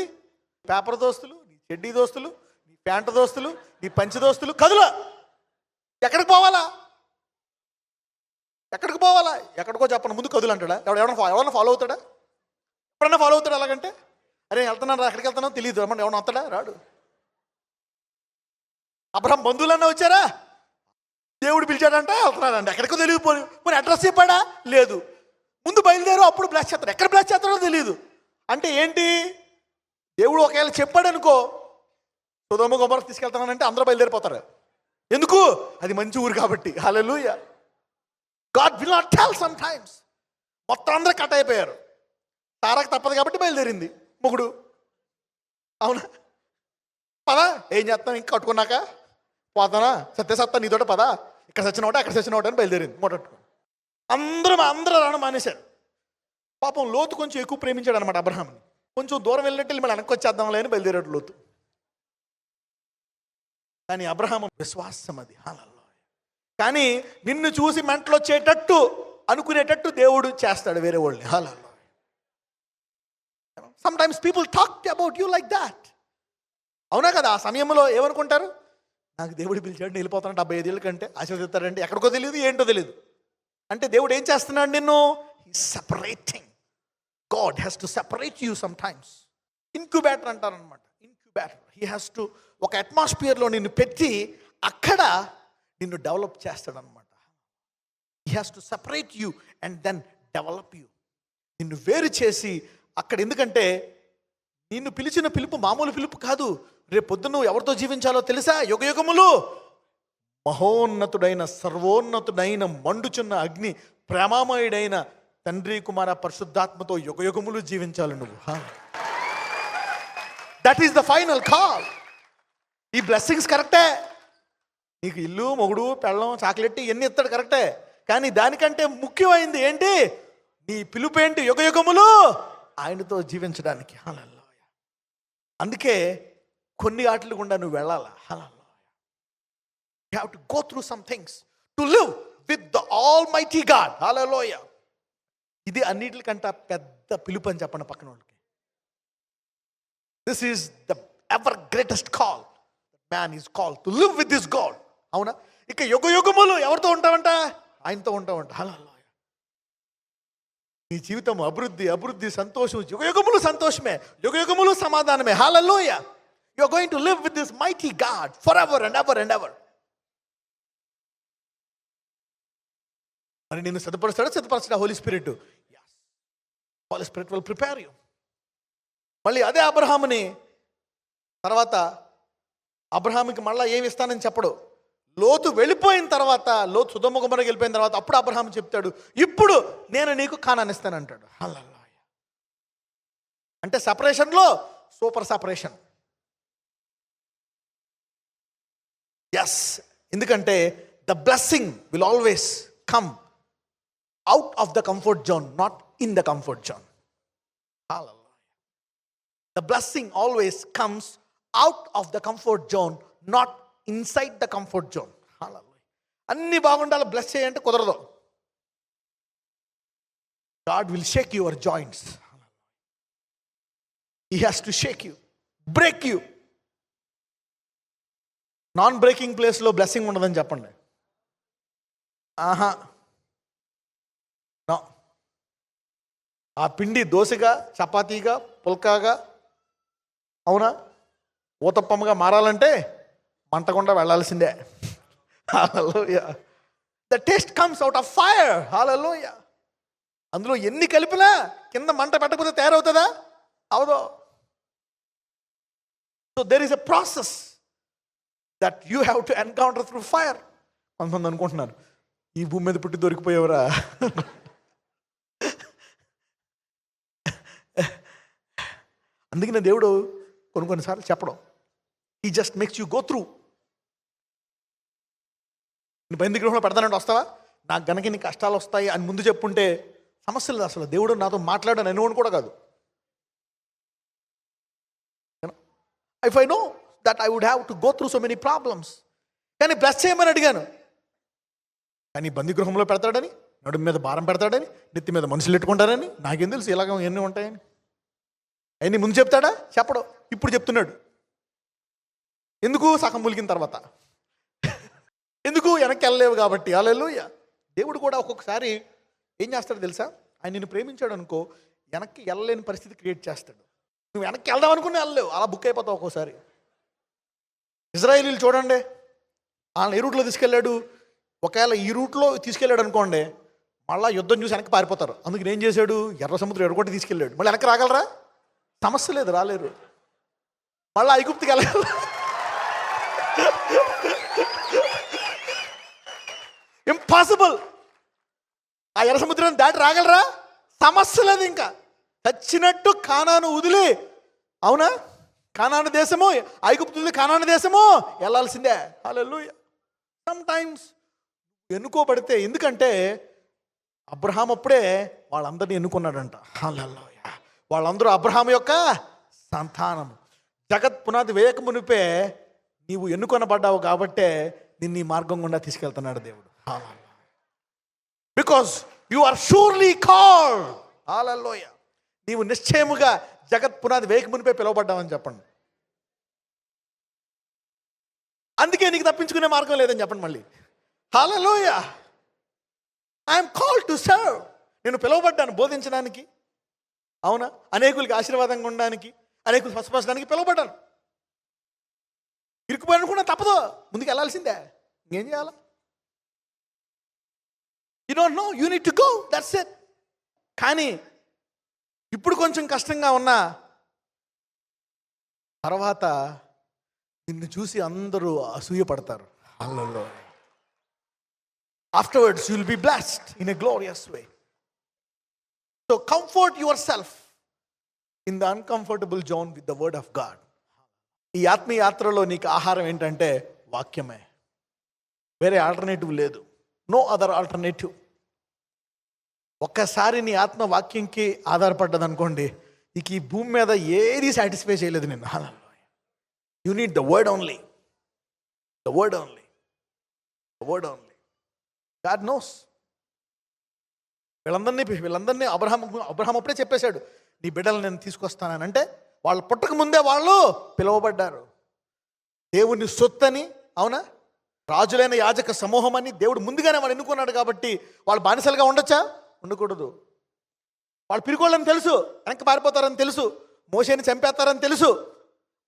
[SPEAKER 1] పేపర్ దోస్తులు, నీ చెడ్డీ దోస్తులు, నీ ప్యాంటు దోస్తులు, నీ పంచి దోస్తులు, కదులా. ఎక్కడికి పోవాలా? ఎక్కడికి పోవాలా? ఎక్కడికో చెప్పను, ముందు కదులు అంటాడా? ఎవడన్నా ఫాలో అవుతాడా? ఎప్పుడన్నా ఫాలో అవుతాడు అలాగంటే? అరే వెళ్తున్నాను, ఎక్కడికి వెళ్తున్నావు తెలియదు, రమ్మని ఎవడన్నా వస్తాడా? రాడు. అబ్రహాం బంధువులన్నా వచ్చారా? దేవుడు పిలిచాడంట, వెళ్తున్నాడంట, ఎక్కడికో తెలియదు. పోనీ అడ్రస్ చెప్పాడా? లేదు. ముందు బయలుదేరు, అప్పుడు బ్లెస్ చేస్తాడు. ఎక్కడ బ్లెస్ చేస్తాడో తెలియదు. అంటే ఏంటి? దేవుడు ఒకవేళ చెప్పాడు అనుకో, సొదొమ గొమొర్రా తీసుకెళ్తానంటే అందరూ బయలుదేరిపోతారు. ఎందుకు? అది మంచి ఊరు కాబట్టి. Hallelujah. God will not tell sometimes. మొత్తం అందరూ కట్ అయిపోయారు. తారకు తప్పదు కాబట్టి బయలుదేరింది మొగుడు. అవునా? పదా, ఏం చేస్తాం, ఇంక కట్టుకున్నాక పోతానా, సత్తా నీతోట పదా, ఇక్కడ సచ్చినోట అక్కడ సచ్చినోట అని బయలుదేరింది మొదట్టుకుని. అందరూ రావడం మానేశారు. పాపం లోతు కొంచెం ఎక్కువ ప్రేమించాడు అనమాట అబ్రహాంని. కొంచెం దూరం వెళ్ళినట్టు మళ్ళీ వెనక్కి వచ్చేద్దాంలే అని బయలుదేరాడు లోతు. కానీ అబ్రహాం విశ్వాసం అది. హల్లెలూయా. కానీ నిన్ను చూసి మెంటలు వచ్చేటట్టు అనుకునేటట్టు దేవుడు చేస్తాడు వేరే వాళ్ళని. హల్లెలూయా. Sometimes people talk about you like that. అవునా కదా? ఆ సమయంలో ఏమనుకుంటారు? నాకు దేవుడు పిలిచాడు, నేను వెళ్ళిపోతాను 75 ఏళ్ళ కంటే, ఆశీర్వదిస్తాడంటే ఎక్కడికో తెలియదు, ఏంటో తెలియదు. అంటే దేవుడు ఏం చేస్తున్నాడు నిన్ను? He's separating. God has to separate you sometimes. Incubator అంటారనమాట. ఇంక్యుబేటర్. He has to ఒక అట్మాస్ఫియర్లో నిన్ను పెట్టి అక్కడ నిన్ను develop చేస్తాడనమాట. He has to separate you and then develop you. నిన్ను వేరు చేసి అక్కడ, ఎందుకంటే నిన్ను పిలిచిన పిలుపు మామూలు పిలుపు కాదు. రేపు పొద్దున్న నువ్వు ఎవరితో జీవించాలో తెలుసా? యుగయుగములు మహోన్నతుడైన, సర్వోన్నతుడైన, మండుచున్న అగ్ని, ప్రేమామయుడైన తండ్రి, కుమార, పరిశుద్ధాత్మతో యుగయుగములు జీవించాలి నువ్వు. That is the final call. ఈ బ్లెస్సింగ్స్ కరెక్టే, నీకు ఇల్లు, మొగుడు, పెళ్ళం, చాక్లెట్ ఇవన్నీ ఇస్తాడు కరెక్టే. కానీ దానికంటే ముఖ్యమైనది ఏంటి? నీ పిలుపు ఏంటి? యుగయుగములు ఆయనతో జీవించడానికి. హల్లెలూయా. అందుకే కొన్ని ఆటలు గుండా నువ్వు వెళ్ళాలా. Hallelujah. You have to go through some things to live with the almighty God. Hallelujah. ఇది అన్నిటికంటే పెద్ద పిలుపు అని చెప్పండి పక్కన వాళ్ళకి. This is the ever greatest call. Man is call to live with this God. అవునా? ఇక యుగ యుగములు ఎవరితో ఉంటావంట? ఆయనతో ఉంటావంట. హల్లెలూయా. నీ జీవితం అభివృద్ధి, అభివృద్ధి, సంతోషం, యుగ యుగములు సంతోషమే, యుగ యుగములు సమాధానమే. Hallelujah. You are going to live with this mighty God for ever and ever and ever. మరి నిన్ను సిద్ధపరచడా Holy Spirit. Holy Spirit will prepare you. మళ్ళీ అదే అబ్రహాముని తర్వాత అబ్రహాముకి మళ్ళీ ఏమి ఇస్తానని చెప్పడు. లోతు వెళ్ళిపోయిన తర్వాత, లోతు సొదొమ గొమొర్రాకి వెళ్ళిపోయిన తర్వాత అప్పుడు అబ్రహాము చెప్తాడు, ఇప్పుడు నేను నీకు కానాన్ని ఇస్తానంటాడు. హల్లెలూయా. అంటే సపరేషన్లో సూపర్ సపరేషన్. ఎస్, ఎందుకంటే the blessing will always come out of the comfort zone, not in the comfort zone. Hallelujah. The blessing always comes out of the comfort zone, not inside the comfort zone. Hallelujah. అన్ని బాగుండాలి, bless చేయంటే కుదరదు. God will shake your joints. He has to shake you, break you. Non breaking ప్లేస్లో blessing ఉండదని చెప్పండి. ఆహా, no. ఆ పిండి దోశగా, చపాతీగా, పుల్కాగా, అవునా, ఊతప్పముగా మారాలంటే మంటకుండా వెళ్ళాల్సిందే. Hallelujah. The taste comes out of fire. Hallelujah. అందులో ఎన్ని కలిపినా కింద మంట పెట్టకపోతే తయారవుతుందా? అవదో. So there is a process that you have to encounter through fire. కొంతమంది అనుకుంటున్నారు, ఈ భూమి మీద పుట్టి దొరికిపోయేవరా. అందుకనే దేవుడు కొన్నిసార్లు చెప్పడం, he just makes you go through. నేను బందీ గృహంలో పెడతానంటే వస్తావా, నాకు గనక నీ కష్టాలు వస్తాయి అని ముందు చెప్పుంటే సమస్య లేదు. అసలు దేవుడు నాతో మాట్లాడని అనుకోని కూడా కాదు. If I know that I would have to go through so many problems. కానీ బ్లెస్ చేయమని అడిగాను, కానీ బందీ గృహంలో పెడతాడని, నడుము మీద భారం పెడతాడని, నెత్తి మీద మనుషులు పెట్టుకుంటారని నాకేం తెలుసు ఇలాగ ఎన్ని ఉంటాయని. అవన్నీ ముందు చెప్తాడా? చెప్పడు. ఇప్పుడు చెప్తున్నాడు. ఎందుకు? సగం ములిగిన తర్వాత. ఎందుకు? వెనక్కి వెళ్ళలేవు కాబట్టి. హల్లెలూయా. దేవుడు కూడా ఒక్కొక్కసారి ఏం చేస్తాడు తెలుసా? ఆయన నిన్ను ప్రేమించాడు అనుకో, వెనక్కి వెళ్ళలేని పరిస్థితి క్రియేట్ చేస్తాడు. నువ్వు వెనక్కి వెళ్దాం అనుకుని వెళ్ళలేవు, అలా బుక్ అయిపోతావు ఒక్కోసారి. ఇజ్రాయేలీలు చూడండి, వాళ్ళని ఏ రూట్లో తీసుకెళ్ళాడు. ఒకవేళ ఈ రూట్లో తీసుకెళ్ళాడు అనుకోండి, మళ్ళీ యుద్ధం చూసి వెనక్కి పారిపోతారు. అందుకని ఏం చేశాడు? ఎర్ర సముద్రం ఎడగొట్టి తీసుకెళ్ళాడు. మళ్ళీ వెనక్కి రాగలరా? సమస్య లేదు, రాలేరు. మళ్ళీ ఐగుప్తుకి వెళ్ళాలి. ఇంపాసిబుల్. ఆ ఎర్ర సముద్రాన్ని దాటి రాగలరా? సమస్య లేదు. ఇంకా చచ్చినట్టు కానాను వదిలి, అవునా, కానాను దేశము, ఐగుప్తు వదిలి కానాను దేశము వెళ్ళాల్సిందే. హల్లెలూయా. సమ్ టైమ్స్ ఎన్నుకోబడితే, ఎందుకంటే అబ్రహాం అప్పుడే వాళ్ళందరినీ ఎన్నుకున్నాడంట. హల్లెలూయా. వాళ్ళందరూ అబ్రహాం యొక్క సంతానము. జగత్ పునాది వేయక మునిపే నీవు ఎన్నుకొనబడ్డావు కాబట్టే నిన్ను ఈ మార్గం గుండా తీసుకెళ్తున్నాడు దేవుడు. Because you are surely called. Hallelujah. నీవు నిశ్చయముగా జగత్ పునాది వేయక మునిపే పిలువబడ్డావని చెప్పండి. అందుకే నీకు తప్పించుకునే మార్గం లేదని చెప్పండి మళ్ళీ. Hallelujah. I'm called to serve. నేను పిలువబడ్డాను బోధించడానికి, అవునా, అనేకులకి ఆశీర్వాదంగా ఉండడానికి, అనేకులు స్వస్థపరచడానికి పిలువబడ్డాను. ఇరుక్కుపోయానుకున్నా తప్పదు, ముందుకు వెళ్ళాల్సిందే. ఇంకేం చేయాలా? You don't know, you need to go, that's it. కానీ ఇప్పుడు కొంచెం కష్టంగా ఉన్నా తర్వాత నిన్ను చూసి అందరూ అసూయపడతారు. Hallelujah. Afterwards you will be blessed in a glorious way. So comfort yourself in the uncomfortable zone with the word of God. ఈ ఆత్మీయ యాత్రలో నీకు ఆహారం ఏంటంటే వాక్యమే. వేరే ఆల్టర్నేటివ్ లేదు. No other alternative. ఒక్కసారి నీ ఆత్మ వాక్యంకి ఆధారపడ్డది అనుకోండి, ఇక ఈ భూమి మీద ఏది సాటిస్ఫై చేయలేదు నిన్ను. You need the word only. The word only. The word only. God knows. వీళ్ళందరినీ అబ్రహాం అప్పుడే చెప్పేశాడు, నీ బిడ్డలు నేను తీసుకొస్తానని. అంటే వాళ్ళు పుట్టక ముందే వాళ్ళు పిలువబడ్డారు. దేవుని సొత్తని, అవునా, రాజులైన యాజక సమూహం అని దేవుడు ముందుగానే వాళ్ళు ఎన్నుకున్నాడు. కాబట్టి వాళ్ళు బానిసలుగా ఉండొచ్చా? ఉండకూడదు. వాళ్ళు పిరికోళ్ళని తెలుసు, వెనక్కి పారిపోతారని తెలుసు, మోషేని చంపేస్తారని తెలుసు.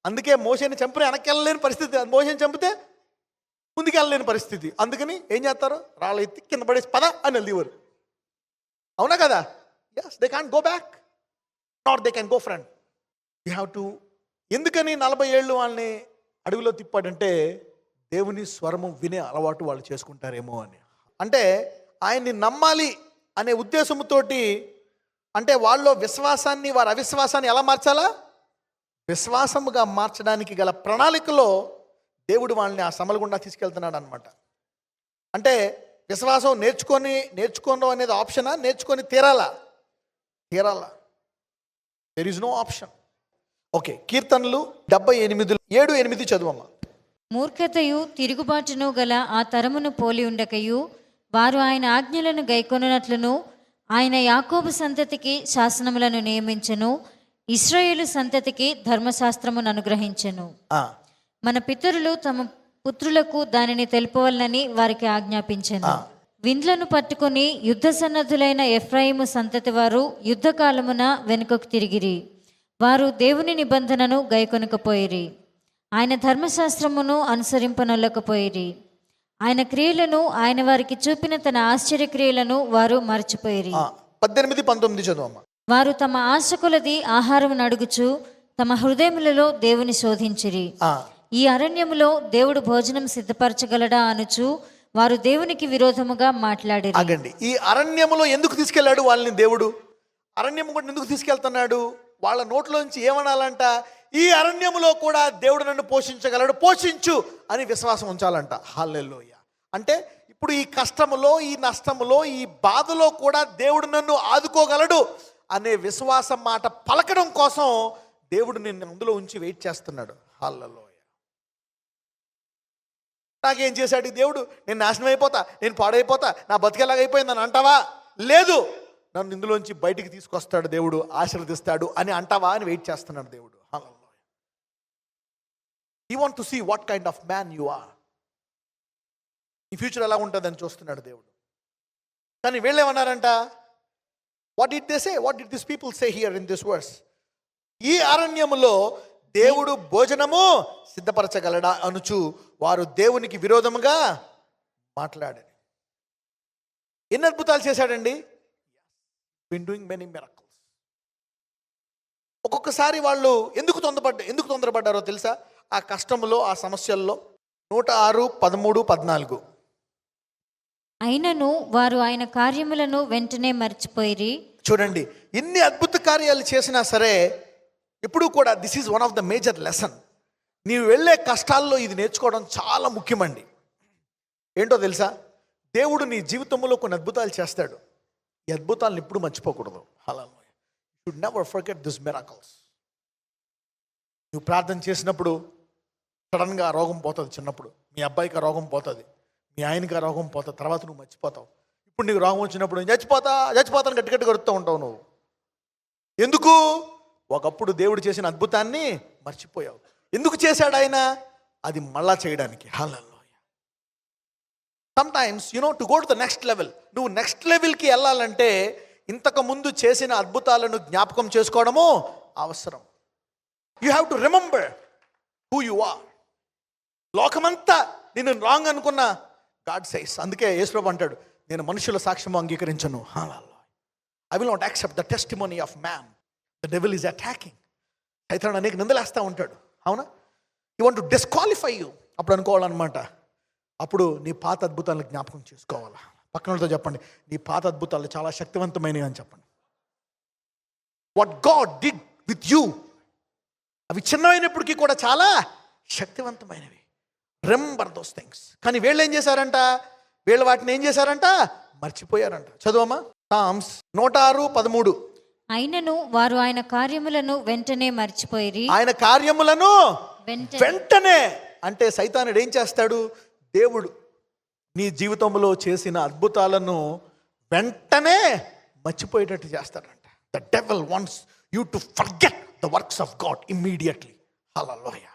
[SPEAKER 1] అందుకే మోషేని చంపిన వెనక్కి వెళ్ళలేని పరిస్థితి, మోషేని చంపితే ముందుకు వెళ్ళలేని పరిస్థితి. అందుకని ఏం చేస్తారు? రాళ్ళు ఎత్తి కింద పడేసి పద అని వెళ్ళేవారు. అవునా కదా? Yes, they can go back not they can go front. You have to. ఎందుకని 40 ఏళ్ళు వాళ్ళని అడవిలో తిప్పాడంటే దేవుని స్వరము వినే అలవాటు వాళ్ళు చేసుకుంటారేమో అని. అంటే ఆయన్ని నమ్మాలి అనే ఉద్దేశంతోటి, అంటే వాళ్ళలో విశ్వాసాన్ని, వారి అవిశ్వాసాన్ని ఎలా మార్చాలా? విశ్వాసముగా మార్చడానికి గల ప్రణాళికలో దేవుడు వాళ్ళని ఆ శ్రమల గుండా తీసుకెళ్తున్నాడు అనమాట. అంటే విశ్వాసం నేర్చుకోవడం అనేది ఆప్షనా? నేర్చుకొని తీరాలా? There is no option. Okay, కీర్తనలు 78, 7-8 చదువమ్మా.
[SPEAKER 2] మూర్ఖతయు తిరుగుబాటును గల ఆ తరమును పోలి ఉండకయు, వారు ఆయన ఆజ్ఞలను గైకొనున్నట్లును, ఆయన యాకోబు సంతతికి శాసనములను నియమించెను, ఇశ్రాయేలు సంతతికి ధర్మశాస్త్రమును అనుగ్రహించెను. మన పితరులు తమ పుత్రులకు దానిని తెలుపవలనని వారికి ఆజ్ఞాపించెను. విండ్లను పట్టుకుని యుద్ధ సన్నద్ధులైన ఎఫ్రాయిము సంతతి వారు యుద్ధకాలమున వెనుకకు తిరిగిరి. వారు దేవుని నిబంధనను గైకొనకపోయిరి, ఆయన ధర్మశాస్త్రమును అనుసరింపనొల్లకపోయిరి. ఆయన క్రియలను, ఆయన వారికి చూపిన తన ఆశ్చర్య క్రియలను వారు మరచిపోయిరి.
[SPEAKER 1] 18-19 చదువమ్మా.
[SPEAKER 2] వారు తమ ఆశ కొలది ఆహారమును అడుగుచు తమ హృదయములలో దేవుని శోధించిరి. ఈ అరణ్యములో దేవుడు భోజనం సిద్ధపరచగలడా అనుచు వారు దేవునికి విరోధముగా మాట్లాడారు.
[SPEAKER 1] ఆగండి, ఈ అరణ్యములో ఎందుకు తీసుకెళ్లాడు వాళ్ళని దేవుడు? అరణ్యము కూడా ఎందుకు తీసుకెళ్తున్నాడు? వాళ్ళ నోట్లోంచి ఏమనాలంట? ఈ అరణ్యములో కూడా దేవుడు నన్ను పోషించగలడు, పోషించు అని విశ్వాసం ఉంచాలంట. హల్లెలూయా. అంటే ఇప్పుడు ఈ కష్టములో, ఈ నష్టములో, ఈ బాధలో కూడా దేవుడు నన్ను ఆదుకోగలడు అనే విశ్వాసం మాట పలకడం కోసం దేవుడు నిన్ను అందులో ఉంచి వెయిట్ చేస్తున్నాడు. హల్లెలూయా. నాకేం చేశాడు ఈ దేవుడు? నేను నాశనం అయిపోతా, నేను పాడైపోతా, నా బతికేలాగైపోయిందని అంటావా? లేదు, నన్ను ఇందులోంచి బయటికి తీసుకొస్తాడు దేవుడు, ఆశీర్వదిస్తాడు అని అంటావా అని వెయిట్ చేస్తున్నాడు దేవుడు. Hallelujah. You want to see what kind of man you are. ఈ ఫ్యూచర్ ఎలా ఉంటుందని చూస్తున్నాడు దేవుడు. కానీ వీళ్ళు ఏమన్నారంట? What did they say? What did this people say here in this verse? ఈ అరణ్యములో దేవుడు భోజనము సిద్ధపరచగలడా అనుచు వారు దేవునికి విరోధముగా మాట్లాడారు. ఎన్ని అద్భుతాలు చేశాడండి? been doing many miracles. ఒక్కొక్కసారి వాళ్ళు ఎందుకు తొందరపడ్డారో తెలుసా? ఆ కష్టములో, ఆ సమస్యల్లో. 106, 13, 14.
[SPEAKER 2] అయినను వారు ఆయన కార్యములను వెంటనే మర్చిపోయిరి.
[SPEAKER 1] చూడండి, ఎన్ని అద్భుత కార్యాలు చేసినా సరే ఎప్పుడు కూడా this is one of the major lesson. నీవు వెళ్ళే కష్టాల్లో ఇది నేర్చుకోవడం చాలా ముఖ్యమండి. ఏంటో తెలుసా? దేవుడు నీ జీవితంలో కొన్ని అద్భుతాలు చేస్తాడు. ఈ అద్భుతాలను ఎప్పుడు మర్చిపోకూడదు. Hallelujah. You should never forget this miracles. నువ్వు ప్రార్థన చేసినప్పుడు సడన్గా ఆ రోగం పోతుంది. చిన్నప్పుడు మీ అబ్బాయికి ఆ రోగం పోతుంది, మీ ఆయనకి ఆ రోగం పోతుంది, తర్వాత నువ్వు మర్చిపోతావు. ఇప్పుడు నీకు రోగం వచ్చినప్పుడు చచ్చిపోతాను గట్టి కొడుతూ ఉంటావు నువ్వు. ఎందుకు? ఒకప్పుడు దేవుడు చేసిన అద్భుతాన్ని మర్చిపోయావు. ఎందుకు చేశాడు ఆయన? అది మళ్ళా చేయడానికి. Hallelujah. Sometimes to go to the next level. నువ్వు నెక్స్ట్ లెవెల్కి వెళ్ళాలంటే ఇంతకు ముందు చేసిన అద్భుతాలను జ్ఞాపకం చేసుకోవడము అవసరం. You have to remember who you are. లోకమంతా నేను రాంగ్ అనుకున్న గాడ్ సైస్. అందుకే యేసుప్రభు అంటాడు, నేను మనుషుల సాక్ష్యము అంగీకరించను. I will not accept the testimony of man. The devil is attacking. సైతాను అనేక నిందలేస్తూ ఉంటాడు. అవునా? You want to disqualify you. అప్పుడు అనుకోవాలన్నమాట. అప్పుడు నీ పాత అద్భుతాలను జ్ఞాపకం చేసుకోవాలా. పక్కనతో చెప్పండి, నీ పాత అద్భుతాలు చాలా శక్తివంతమైనవి అని చెప్పండి. What God did with you, అవి చిన్నమైనప్పటికీ కూడా చాలా శక్తివంతమైనవి. Remember those things. కానీ వీళ్ళు ఏం చేశారంట? వీళ్ళు వాటిని ఏం చేశారంట? మర్చిపోయారంట. చదువమ్మా. సామ్స్ 106, 13.
[SPEAKER 2] అయినను వారు ఆయన కార్యములను వెంటనే మర్చిపోయిరి.
[SPEAKER 1] ఆయన కార్యములను వెంటనే అంటే సైతానుడు ఏం చేస్తాడు? దేవుడు నీ జీవితంలో చేసిన అద్భుతాలను వెంటనే మర్చిపోయేటట్టు చేస్తాడంట. The devil wants you to forget the works of God immediately. Hallelujah.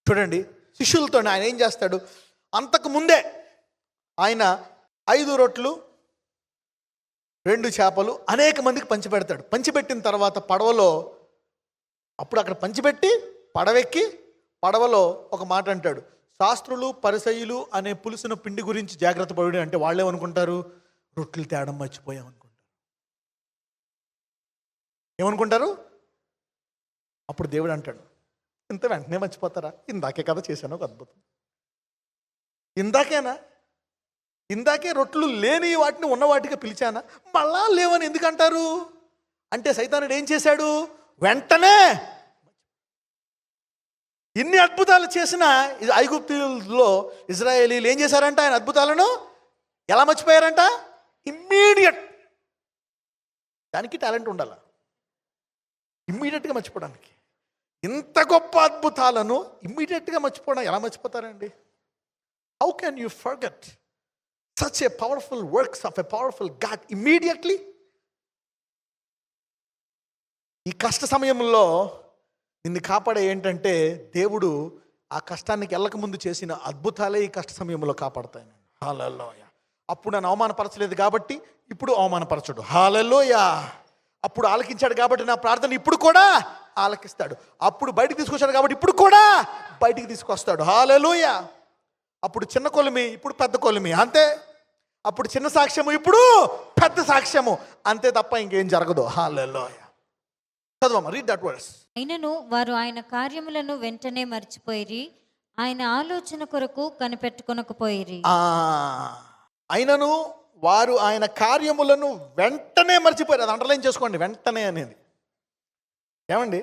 [SPEAKER 1] చూడండి, శిష్యులతో ఆయన ఏం చేస్తాడు, అంతకు ముందే ఆయన 5 రొట్లు 2 చేపలు అనేక మందికి పంచిపెడతాడు. పంచిపెట్టిన తర్వాత పడవలో, అప్పుడు అక్కడ పంచిపెట్టి పడవెక్కి పడవలో ఒక మాట అంటాడు, శాస్త్రులు పరిసయ్యులు అనే పులుసున పిండి గురించి జాగ్రత్త పడి. అంటే వాళ్ళేమనుకుంటారు, రొట్టెలు తేడం మర్చిపోయామనుకుంటారు. ఏమనుకుంటారు? అప్పుడు దేవుడు అంటాడు, ఇంత వెంటనే మర్చిపోతారా? ఇందాకే కదా చేశాను ఒక అద్భుతం. ఇందాకే రొట్టెలు లేని వాటిని ఉన్న వాటిగా పిలిచానా? మళ్ళా లేవని ఎందుకంటారు అంటే సైతానుడు ఏం చేశాడు, వెంటనే ఇన్ని అద్భుతాలు చేసిన ఐగుప్తులో ఇజ్రాయేలీలు ఏం చేశారంట, ఆయన అద్భుతాలను ఎలా మర్చిపోయారంట? ఇమ్మీడియట్. దానికి టాలెంట్ ఉండాలి, ఇమ్మీడియట్గా మర్చిపోవడానికి. ఇంత గొప్ప అద్భుతాలను ఇమ్మీడియట్గా మర్చిపోవడం ఎలా మర్చిపోతారండి? How can you forget such a powerful works of a powerful God immediately? ఈ కష్ట సమయంలో నిన్ను కాపాడే ఏంటంటే దేవుడు ఆ కష్టానికి వెళ్ళక ముందు చేసిన అద్భుతాలే ఈ కష్ట సమయంలో కాపాడతాయి. హల్లెలూయా. అప్పుడు నన్ను అవమానపరచలేదు కాబట్టి ఇప్పుడు అవమానపరచడు. హల్లెలూయా. అప్పుడు ఆలకించాడు కాబట్టి నా ప్రార్థన ఇప్పుడు కూడా ఆలకిస్తాడు. అప్పుడు బయటికి తీసుకొచ్చాడు కాబట్టి ఇప్పుడు కూడా బయటికి తీసుకొస్తాడు. హల్లెలూయా. అప్పుడు చిన్న కొలిమి ఇప్పుడు పెద్ద కొలిమి, అంతే. అప్పుడు చిన్న సాక్ష్యము ఇప్పుడు పెద్ద సాక్ష్యము, అంతే తప్ప ఇంకేం జరగదు. హల్లెలూయా. చదవమ్మా, రీడ్ దట్ వర్స్.
[SPEAKER 2] అయినను వారు ఆయన కార్యములను వెంటనే మర్చిపోయిరి, ఆయన ఆలోచన కొరకు కనిపెట్టుకొనకపోయిరి.
[SPEAKER 1] అయినను వారు ఆయన కార్యములను వెంటనే మర్చిపోయారు. అది అండర్లైన్ చేసుకోండి, వెంటనే అనేది. ఏమండి,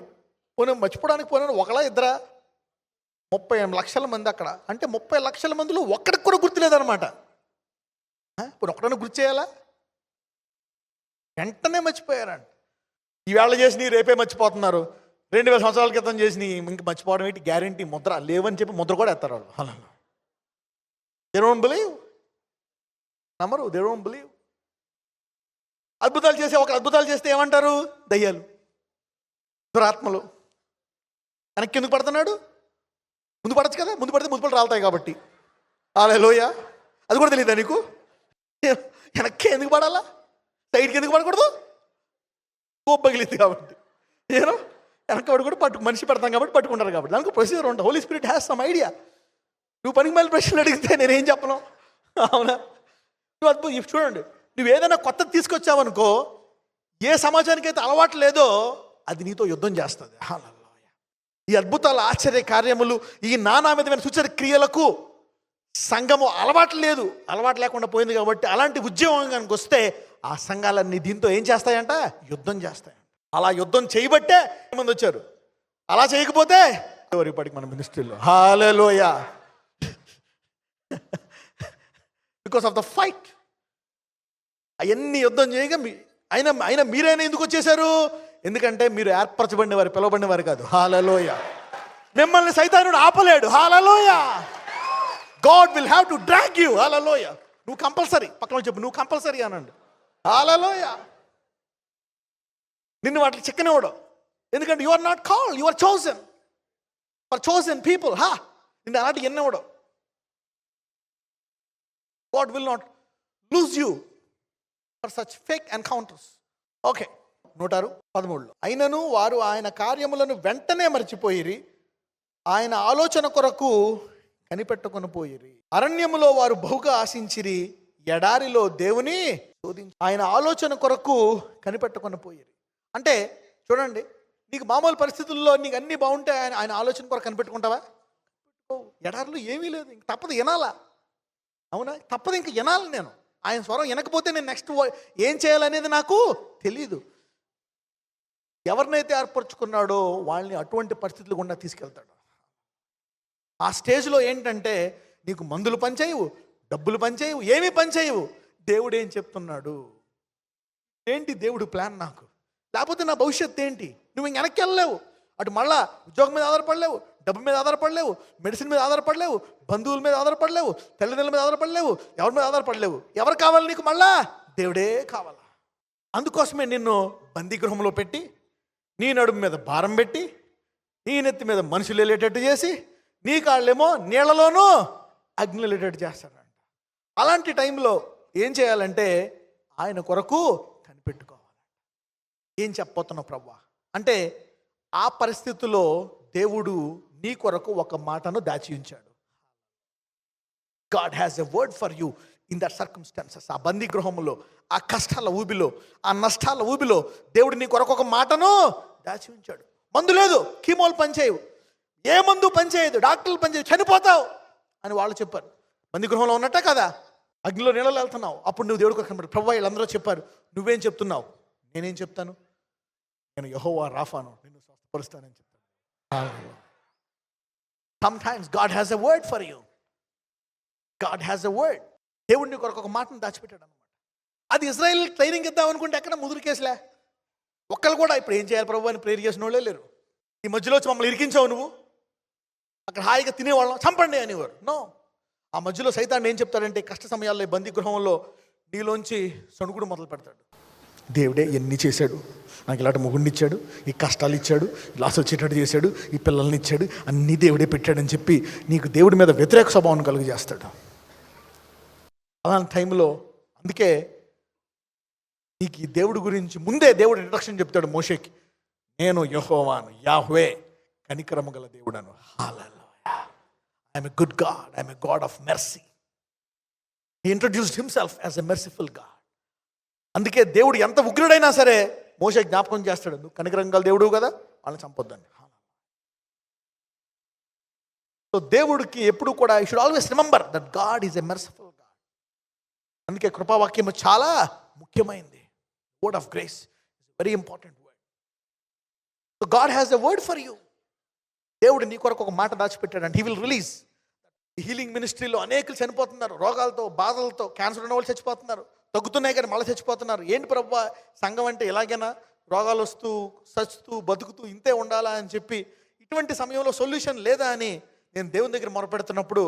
[SPEAKER 1] పోనీ మర్చిపోవడానికి పోయినా ఒకలా ఇద్దరా? 30 లక్షల మంది అక్కడ, అంటే 30 లక్షల మందిలో ఒక్కడికి కూడా గుర్తులేదనమాట. ఇప్పుడు ఒక్కడన్నా గుర్తు చేయాలా? వెంటనే మర్చిపోయారంట. ఈవేళ చేసి రేపే మర్చిపోతున్నారు. 2000 సంవత్సరాల క్రితం చేసి ఇంక మర్చిపోవడం ఏంటి? గ్యారంటీ ముద్ర లేవని చెప్పి ముద్ర కూడా ఎత్తారు వాళ్ళు. అలా దే డోంట్ బిలీవ్, నమ్మరు, దే డోంట్ బిలీవ్. అద్భుతాలు చేస్తే ఏమంటారు? దయ్యాలు, దురాత్మలు. వెనక్కి ఎందుకు పడుతున్నాడు? ముందు పడచ్చు కదా, ముందు పడితే ముందు పడి రాలుతాయి కాబట్టి. హల్లెలూయా. అది కూడా తెలియదా నీకు? వెనక్కి ఎందుకు పడాలా, సైడ్కి ఎందుకు పడకూడదు? పగిలింది కాబట్టి. నేను వెనక్కి పడి కూడా మనిషి పెడతాం కాబట్టి పట్టుకుంటారు కాబట్టి. దానికి ప్రొసీజర్ ఉంటుంది. Holy spirit has some idea. నువ్వు పనికి మళ్ళీ ప్రశ్నలు అడిగితే నేనేం చెప్పను? అవునా? నువ్వు చూడండి, నువ్వు ఏదైనా కొత్తది తీసుకొచ్చావనుకో, ఏ సమాజానికి అయితే అలవాటు లేదో అది నీతో యుద్ధం చేస్తుంది. ఈ అద్భుతాల ఆశ్చర్య కార్యములు, ఈ నానావిధమైన సూచన క్రియలకు సంఘము అలవాటు లేకుండా పోయింది కాబట్టి అలాంటి ఉద్యోగానికి వస్తే ఆ సంఘాలన్నీ దీంతో ఏం చేస్తాయంట? యుద్ధం చేస్తాయంట. అలా యుద్ధం చేయబట్టే మంది వచ్చారు. అలా చేయకపోతే ఇప్పటికి మన మినిస్ట్రీలో. Hallelujah. Because of the fight. అవన్నీ యుద్ధం చేయగా అయినా మీరైనా ఎందుకు వచ్చేసారు? ఎందుకంటే మీరు ఏర్పరచబడిన వారు, పిలవబడిన వారు కాదు. హల్లెలూయా. మిమ్మల్ని సైతానుడు ఆపలేడు. Hallelujah. God will have to drag you. Hallelujah. నువ్వు కంపల్సరీ, పక్కన చెప్పు, నువ్వు కంపల్సరీ అనండి. హల్లెలూయా. నిన్ను వాటికి చిక్కనివ్వడు. ఎందుకంటే you are not called, you are chosen for chosen people. నిన్ను అలాంటి ఎన్నవడు. God will not lose you for such fake encounters. Okay, 113. అయినను వారు ఆయన కార్యములను వెంటనే మర్చిపోయిరి, ఆయన ఆలోచన కొరకు కనిపెట్టుకొని పోయిరి. అరణ్యములో వారు బహుగా ఆశించిరి, ఎడారిలో దేవుని శోధించి ఆయన ఆలోచన కొరకు కనిపెట్టుకొని పోయిరి. అంటే చూడండి, నీకు మామూలు పరిస్థితుల్లో నీకు అన్నీ బాగుంటే ఆయన ఆలోచన కొరకు కనిపెట్టుకుంటావా? ఎడారిలో ఏమీ లేదు, ఇంక తప్పదు వినాలా. అవునా? తప్పదు, ఇంక వినాలి. నేను ఆయన స్వరం వినకపోతే నేను నెక్స్ట్ ఏం చేయాలనేది నాకు తెలీదు. ఎవరినైతే ఏర్పరచుకున్నాడో వాళ్ళని అటువంటి పరిస్థితులు గుండా తీసుకెళ్తాడు. ఆ స్టేజ్లో ఏంటంటే నీకు మందులు పనిచేయవు, డబ్బులు పనిచేయవు, ఏమీ పనిచేయవు. దేవుడు ఏం చెప్తున్నాడు ఏంటి? దేవుడు ప్లాన్ నాకు, లేకపోతే నా భవిష్యత్తు ఏంటి? నువ్వు ఇంక వెనక్కి వెళ్ళలేవు. అటు మళ్ళా ఉద్యోగం మీద ఆధారపడలేవు, డబ్బు మీద ఆధారపడలేవు, మెడిసిన్ మీద ఆధారపడలేవు, బంధువుల మీద ఆధారపడలేవు, తల్లిదండ్రుల మీద ఆధారపడలేవు, ఎవరి మీద ఆధారపడలేవు. ఎవరు కావాలి నీకు? మళ్ళా దేవుడే కావాలా. అందుకోసమే నిన్ను బందీగృహంలో పెట్టి, నీ నడుము మీద భారం పెట్టి, నీ నెత్తి మీద మనుషులు వెళ్ళేటట్టు చేసి, నీ కాళ్ళేమో నీళ్లలోనూ అగ్ని వెళ్ళేటట్టు చేస్తాడంట. అలాంటి టైంలో ఏం చేయాలంటే ఆయన కొరకు కనిపెట్టుకోవాలి. ఏం చెప్పబోతున్నావు ప్రభువా అంటే, ఆ పరిస్థితుల్లో దేవుడు నీ కొరకు ఒక మాటను దాచి ఉంచాడు. God has a word for you in that circumstances. ఆ బందీ గృహంలో, ఆ కష్టాల ఊబిలో, ఆ నష్టాల ఊబిలో దేవుడు నీ కొరకు ఒక మాటను దాచి ఉంచాడు. మందు లేదు, కీమోలు పనిచేయవు, ఏ మందు పనిచేయదు, డాక్టర్లు పనిచేయదు, చనిపోతావు అని వాళ్ళు చెప్పారు. బందీ గృహంలో ఉన్నట్టే కదా, అగ్నిలో నీళ్ళలో వెళ్తున్నావు. అప్పుడు నువ్వు దేవుడికి కనబడి, ప్రభువా వీళ్ళందరూ చెప్పారు, నువ్వేం చెప్తున్నావు? నేనేం చెప్తాను? నేను యెహోవా రాఫాను, నిన్ను స్వస్థపరుస్తానని చెప్తాను. Sometimes God has a word for you. God has a word. దేవుడిని కొరకు ఒక మాటను దాచిపెట్టాడు అనమాట. అది ఇజ్రాయెల్ ట్రైనింగ్ ఇద్దాం అనుకుంటే ఎక్కడ ముదురు కేసులే. ఒక్కళ్ళు కూడా ఇప్పుడు ఏం చేయాలి ప్రభు అని ప్రేర్ చేసిన వాళ్ళే లేరు. ఈ మధ్యలో వచ్చి మమ్మల్ని ఇరికించావు నువ్వు, అక్కడ హాయిగా తినేవాళ్ళం, చంపండి అనేవారు. నో, ఆ మధ్యలో సైతాన్ని ఏం చెప్తాడంటే, కష్ట సమయాల్లో బందీ గృహంలో నీలోంచి సణుగుడు మొదలు పెడతాడు. దేవుడే ఎన్ని చేశాడు, నాకు ఇలాంటి మొగుడిని ఇచ్చాడు, ఈ కష్టాలు ఇచ్చాడు, లాస్ వచ్చేటట్టు చేశాడు, ఈ పిల్లల్ని ఇచ్చాడు, అన్నీ దేవుడే పెట్టాడని చెప్పి నీకు దేవుడి మీద వ్యతిరేక స్వభావం కలుగు చేస్తాడు. అలాంటి టైంలో అందుకే నీకు ఈ దేవుడి గురించి ముందే దేవుడు ఇంట్రడక్షన్ చెప్తాడు మోషేకి, నేను యెహోవాను, యాహ్వే, కనికరము గల దేవుడను. Hallelujah, I'm a good God, I'm a God of mercy. He introduced himself as a merciful God. అందుకే దేవుడు ఎంత ఉగ్రుడైనా సరే మోషే జ్ఞాపకం చేస్తాడు, నువ్వు కనికరం గల దేవుడు కదా, వాళ్ళని చంపొద్దని. సో దేవుడికి ఎప్పుడు కూడా you should always remember that God is a merciful God. అందుకే కృపావాక్యం చాలా ముఖ్యమైనది. Word of grace is very important word. So God has a word for you. దేవుడు నీ కొరకు ఒక మాట దాచిపెట్టాడు and he will release. Healing మినిస్ట్రీలో అనేకులు చనిపోతున్నారు, రోగాలతో, బాధలతో. క్యాన్సర్ ఉన్న వాళ్ళు చచ్చిపోతున్నారు, తగ్గుతున్నాయి కానీ మళ్ళీ చచ్చిపోతున్నారు. ఏంటి ప్రభువా, సంఘం అంటే ఎలాగైనా రోగాలు వస్తూ సచ్చుతూ బతుకుతూ ఇంతే ఉండాలా అని చెప్పి, ఇటువంటి సమయంలో సొల్యూషన్ లేదా అని నేను దేవుని దగ్గర మొరపెడుతున్నప్పుడు,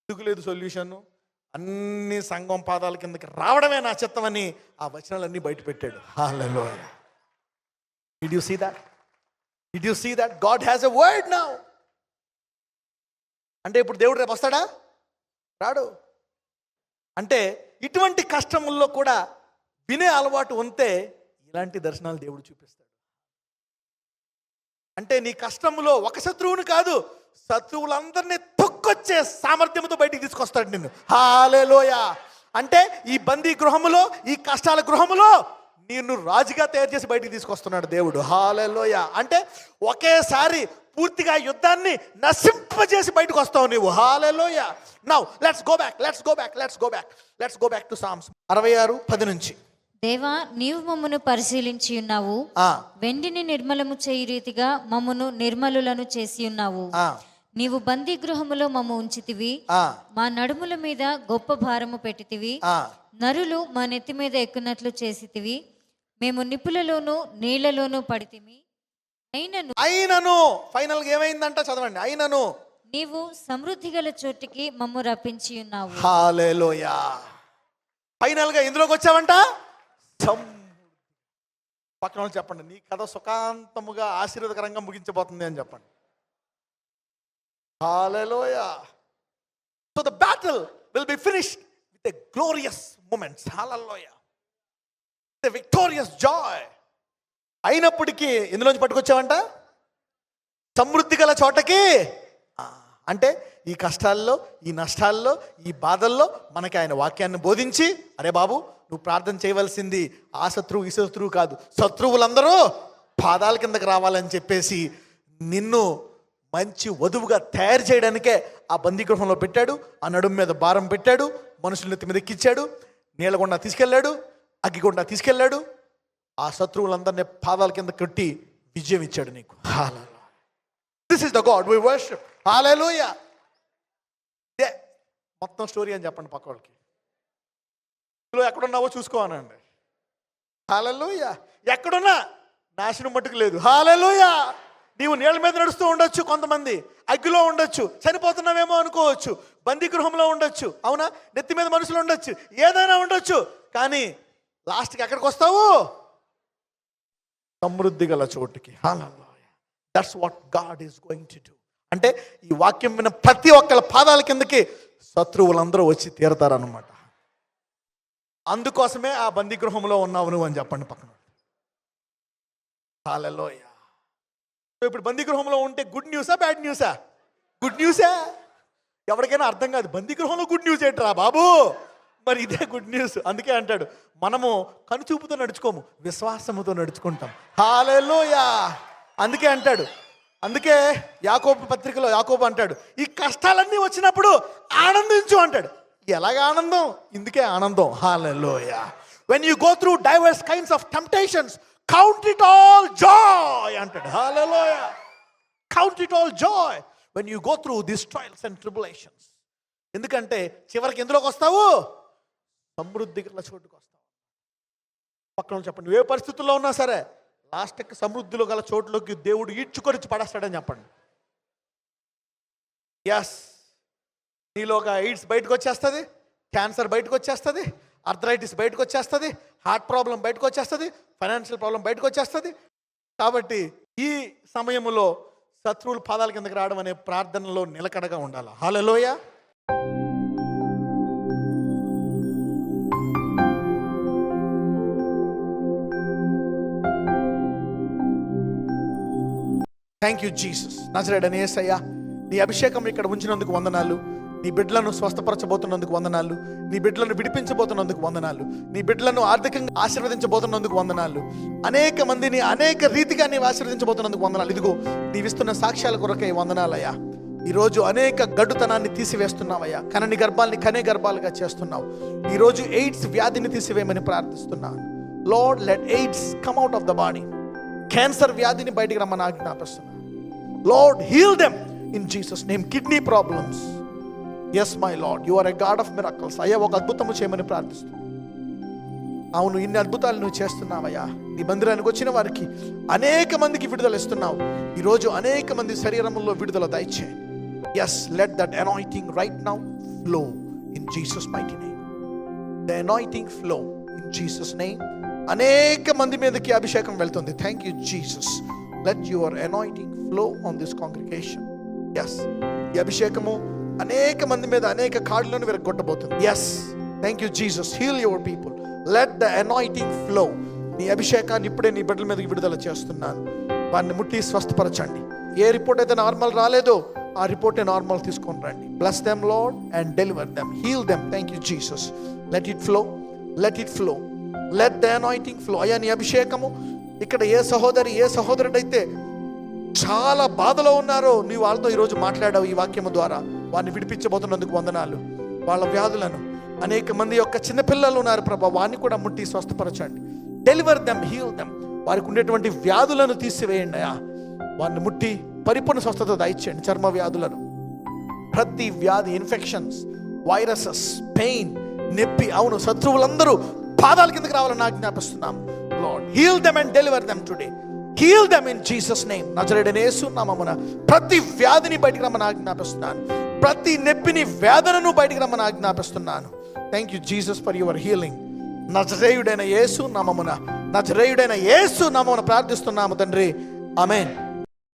[SPEAKER 1] ఎందుకు లేదు సొల్యూషన్, అన్ని సంఘం పాదాల కిందకి రావడమే నా చిత్తమని ఆ వచనాలన్నీ బయట పెట్టాడు. Hallelujah. Did you see that? Did you see that? God has a word now. అంటే ఇప్పుడు దేవుడు రేపు వస్తాడా? రాడు. అంటే ఇటువంటి కష్టముల్లో కూడా వినే అలవాటు ఉంటే ఇలాంటి దర్శనాలు దేవుడు చూపిస్తాడు. అంటే నీ కష్టములో ఒక శత్రువుని కాదు, శత్రువులందరినీ తొక్కొచ్చే సామర్థ్యంతో బయటికి తీసుకొస్తాడు నిన్ను. హల్లెలూయా. అంటే ఈ బందీ గృహములో, ఈ కష్టాల గృహములో నిన్ను రాజుగా తయారు చేసి బయటికి తీసుకొస్తున్నాడు దేవుడు. హల్లెలూయా. అంటే ఒకేసారి పూర్తిగా యుద్ధాన్ని నశింపజేసి బయటకు వస్తావు నీవు. Hallelujah. Now let's go back to Psalms 66:10 నుంచి.
[SPEAKER 2] దేవా, నీవు మమ్మను పరిశీలించి ఉన్నావు, వెండిని నిర్మలము చేయి రీతిగా మమ్మను నిర్మలులను చేసి ఉన్నావు. నీవు బందీ గృహములో మమ్ము ఉంచితివి, మా నడుముల మీద గొప్ప భారము పెట్టితివి, నరులు మా నెత్తి మీద ఎక్కునట్లు చేసితివి, మేము నిప్పులలోను నీళ్లలోను పడితిమి.
[SPEAKER 1] అయినను ఫైనల్ గా ఏమైందంట చదవండి. అయినను
[SPEAKER 2] నీవు సమృద్ధి గల చోటికి మమ్ము రప్పించి ఉన్నావు.
[SPEAKER 1] హల్లెలూయా. ఫైనల్ గా ఇందులోకి వచ్చావంట. పక్కన వాళ్ళు చెప్పండి, నీ కథ సుఖాంతముగా ఆశీర్వాదకరంగా ముగించబోతుంది అని చెప్పండి. Hallelujah. So the battle will be finished with a glorious moments. Hallelujah. The victorious joy. అయినప్పటికీ ఎందులోంచి పట్టుకొచ్చావంట? సమృద్ధి గల చోటకి. అంటే ఈ కష్టాల్లో, ఈ నష్టాల్లో, ఈ బాధల్లో మనకి ఆయన వాక్యాన్ని బోధించి, అరే బాబు నువ్వు ప్రార్థన చేయవలసింది ఆ శత్రువు ఈ శత్రువు కాదు, శత్రువులందరూ పాదాల కిందకి రావాలని చెప్పేసి నిన్ను మంచి వధువుగా తయారు చేయడానికే ఆ బందీ గృహంలో పెట్టాడు. ఆ నడుము మీద భారం పెట్టాడు, మనుషుల నెత్తి మీద ఎక్కించాడు, నీళ్ళగుండా తీసుకెళ్ళాడు, అగ్గిగుండా తీసుకెళ్ళాడు. ఆ శత్రువులందరినీ పాదాల కింద కట్టి విజయం ఇచ్చాడు నీకు. Hallelujah. This is the God we worship. Hallelujah. మొత్తం స్టోరీ అని చెప్పండి పక్క వాళ్ళకి. ఇందులో ఎక్కడున్నావో చూసుకోవాలండి. హల్లెలూయా. ఎక్కడున్నా నాశనం మట్టుకు లేదు. హల్లెలూయా. నీవు నీళ్ళ మీద నడుస్తూ ఉండొచ్చు, కొంతమంది అగ్గిలో ఉండొచ్చు, చనిపోతున్నావేమో అనుకోవచ్చు, బందీగృహంలో ఉండొచ్చు, అవునా, నెత్తి మీద మనుషులు ఉండొచ్చు, ఏదైనా ఉండొచ్చు. కానీ లాస్ట్కి ఎక్కడికి వస్తావు? సమృద్ధి గల చోటుకి. Hallelujah. That's what God is going to do. అంటే ఈ వాక్యం విన్న ప్రతి ఒక్కళ్ళ పాదాల కిందకి శత్రువులందరూ వచ్చి తీరతారన్నమాట. అందుకోసమే ఆ బందీగృహంలో ఉన్నావు నువ్వు అని చెప్పండి పక్కన. హల్లెలూయా. సో ఇప్పుడు బందీగృహంలో ఉంటే గుడ్ న్యూసా బ్యాడ్ న్యూసా? గుడ్ న్యూసే. ఎవరికైనా అర్థం కాదు, బందీగృహంలో గుడ్ న్యూస్ ఏంట్రా బాబు, మరి ఇదే గుడ్ న్యూస్. అందుకే అంటాడు, మనము కనుచూపుతో నడుచుకోము, విశ్వాసముతో నడుచుకుంటాం. హల్లెలూయా. అందుకే అంటాడు, అందుకే యాకోబు పత్రికలో యాకోబు అంటాడు, ఈ కష్టాలన్నీ వచ్చినప్పుడు ఆనందించు అంటాడు. ఎలాగ ఆనందం? ఇందుకే ఆనందం. Hallelujah. When you go through divers kinds of temptations, count it all joy అంటాడు. Hallelujah. Count it all joy when you go through this trials and tribulations. ఎందుకంటే చివరికి ఎందులోకి వస్తావు? సమృద్ధి గల చోటుకు వస్తావు. పక్కన చెప్పండి, ఏ పరిస్థితుల్లో ఉన్నా సరే లాస్ట్కి సమృద్ధిలో గల చోట్లోకి దేవుడు ఈడ్చుకొరిచి పడేస్తాడని చెప్పండి. ఎస్, నీలోగా ఎయిడ్స్ బయటకు వచ్చేస్తుంది, క్యాన్సర్ బయటకు వచ్చేస్తుంది, ఆర్థరైటిస్ బయటకు వచ్చేస్తుంది, హార్ట్ ప్రాబ్లం బయటకు వచ్చేస్తుంది, ఫైనాన్షియల్ ప్రాబ్లం బయటకు వచ్చేస్తుంది. కాబట్టి ఈ సమయంలో శత్రువుల పాదాల కిందకి రావడం అనే ప్రార్థనలో నిలకడగా ఉండాలి. హల్లెలూయా. Thank you Jesus. నజరేయుడైన యేసయ్యా, నీ అభిషేకం ఇక్కడ ఉంచినందుకు వందనాలు. నీ బిడ్డలను స్వస్థపరచబోతున్నందుకు వందనాలు. నీ బిడ్డలను విడిపించబోతున్నందుకు వందనాలు. నీ బిడ్డలను ఆర్థికంగా ఆశీర్వదించబోతున్నందుకు వందనాలు. అనేక మందిని అనేక రీతిగా నీవు ఆశీర్వదించబోతున్నందుకు వందనాలు. ఇదిగో నీవిస్తున్న సాక్ష్యాల కొరకై వందనాలయ్యా. ఈరోజు అనేక గడ్డుతనాన్ని తీసివేస్తున్నావయ్యా. కనని గర్భాలని కనే గర్భాలుగా చేస్తున్నావు. ఈరోజు ఎయిడ్స్ వ్యాధిని తీసివేయమని ప్రార్థిస్తున్నాను. Lord, let AIDS come out of the body. Cancer వ్యాధిని బయటికి రమ్మని ఆజ్ఞాపిస్తున్నాను. Lord, heal them in Jesus name. Kidney problems, yes my Lord, you are a God of miracles. అయ్యా, ఒక అద్భుతము చేయమని ప్రార్థిస్తున్నాను. అవును, ఇన్ని అద్భుతాలు నువ్వు చేస్తున్నావయ్యా. నీ మందిరానికి వచ్చిన వారికి అనేక మందికి విడుదల ఇస్తున్నావు. ఈరోజు అనేక మంది శరీరంలో విడుదల దయచేయండి. Yes, let that anointing right now flow in Jesus mighty name. The anointing flow in Jesus name. అనేక మంది మీదకి అభిషేకం వెళ్తుంది. Thank you Jesus. Let your anointing flow on this congregation. Yes, ఈ అభిషేకము అనేక మంది మీద అనేక కాళ్ళను విరగొట్టబోతుంది. Yes, thank you Jesus. Heal your people. Let the anointing flow. నీ అభిషేకాన్ని ఇప్పుడే నీ బిడ్డల మీదకి విడుదల చేస్తున్నాను. వారిని ముట్టి స్వస్థపరచండి. ఏ రిపోర్ట్ అయితే నార్మల్ రాలేదో ఆ రిపోర్టే నార్మల్ తీసుకొని రండి. Bless them lord and deliver them. Heal them. Thank you Jesus. Let it flow. Let it flow. Let the anointing flow. అయ్యా, నీ అభిషేకము ఇక్కడ ఏ సహోదరి ఏ సహోదరుడైతే చాలా బాధలో ఉన్నారో నీ వాళ్ళతో ఈరోజు మాట్లాడావు ఈ వాక్యము ద్వారా. వారిని విడిపించబోతున్నందుకు వందనాలు. వాళ్ళ వ్యాధులను, అనేక మంది యొక్క చిన్నపిల్లలు ఉన్నారు ప్రభా, వారిని కూడా ముట్టి స్వస్థపరచండి. Deliver them, heal them. వారికి ఉండేటువంటి వ్యాధులను తీసివేయండి అయ్యా. వారిని ముట్టి పరిపూర్ణ స్వస్థత దయచేయండి. చర్మ వ్యాధులను, ప్రతి వ్యాధి, ఇన్ఫెక్షన్స్, వైరసెస్, పెయిన్, నొప్పి, అవును, శత్రువులందరూ పాదాల కిందకి రావాలని ఆజ్ఞాపిస్తున్నాం. Lord, heal them and deliver them today. Heal them in Jesus name. నజరేయుడైన యేసు నామమున ప్రతి వ్యాధిని బయటికి రమ్మని ఆజ్ఞాపిస్తున్నాను. ప్రతి నొప్పిని, వేదనను బయటికి రమ్మని ఆజ్ఞాపిస్తున్నాను. Thank you Jesus for your healing. నజరేయుడైన యేసు నామమున, నజరేయుడైన యేసు నామమున ప్రార్థిస్తున్నాము తండ్రి. ఆమేన్.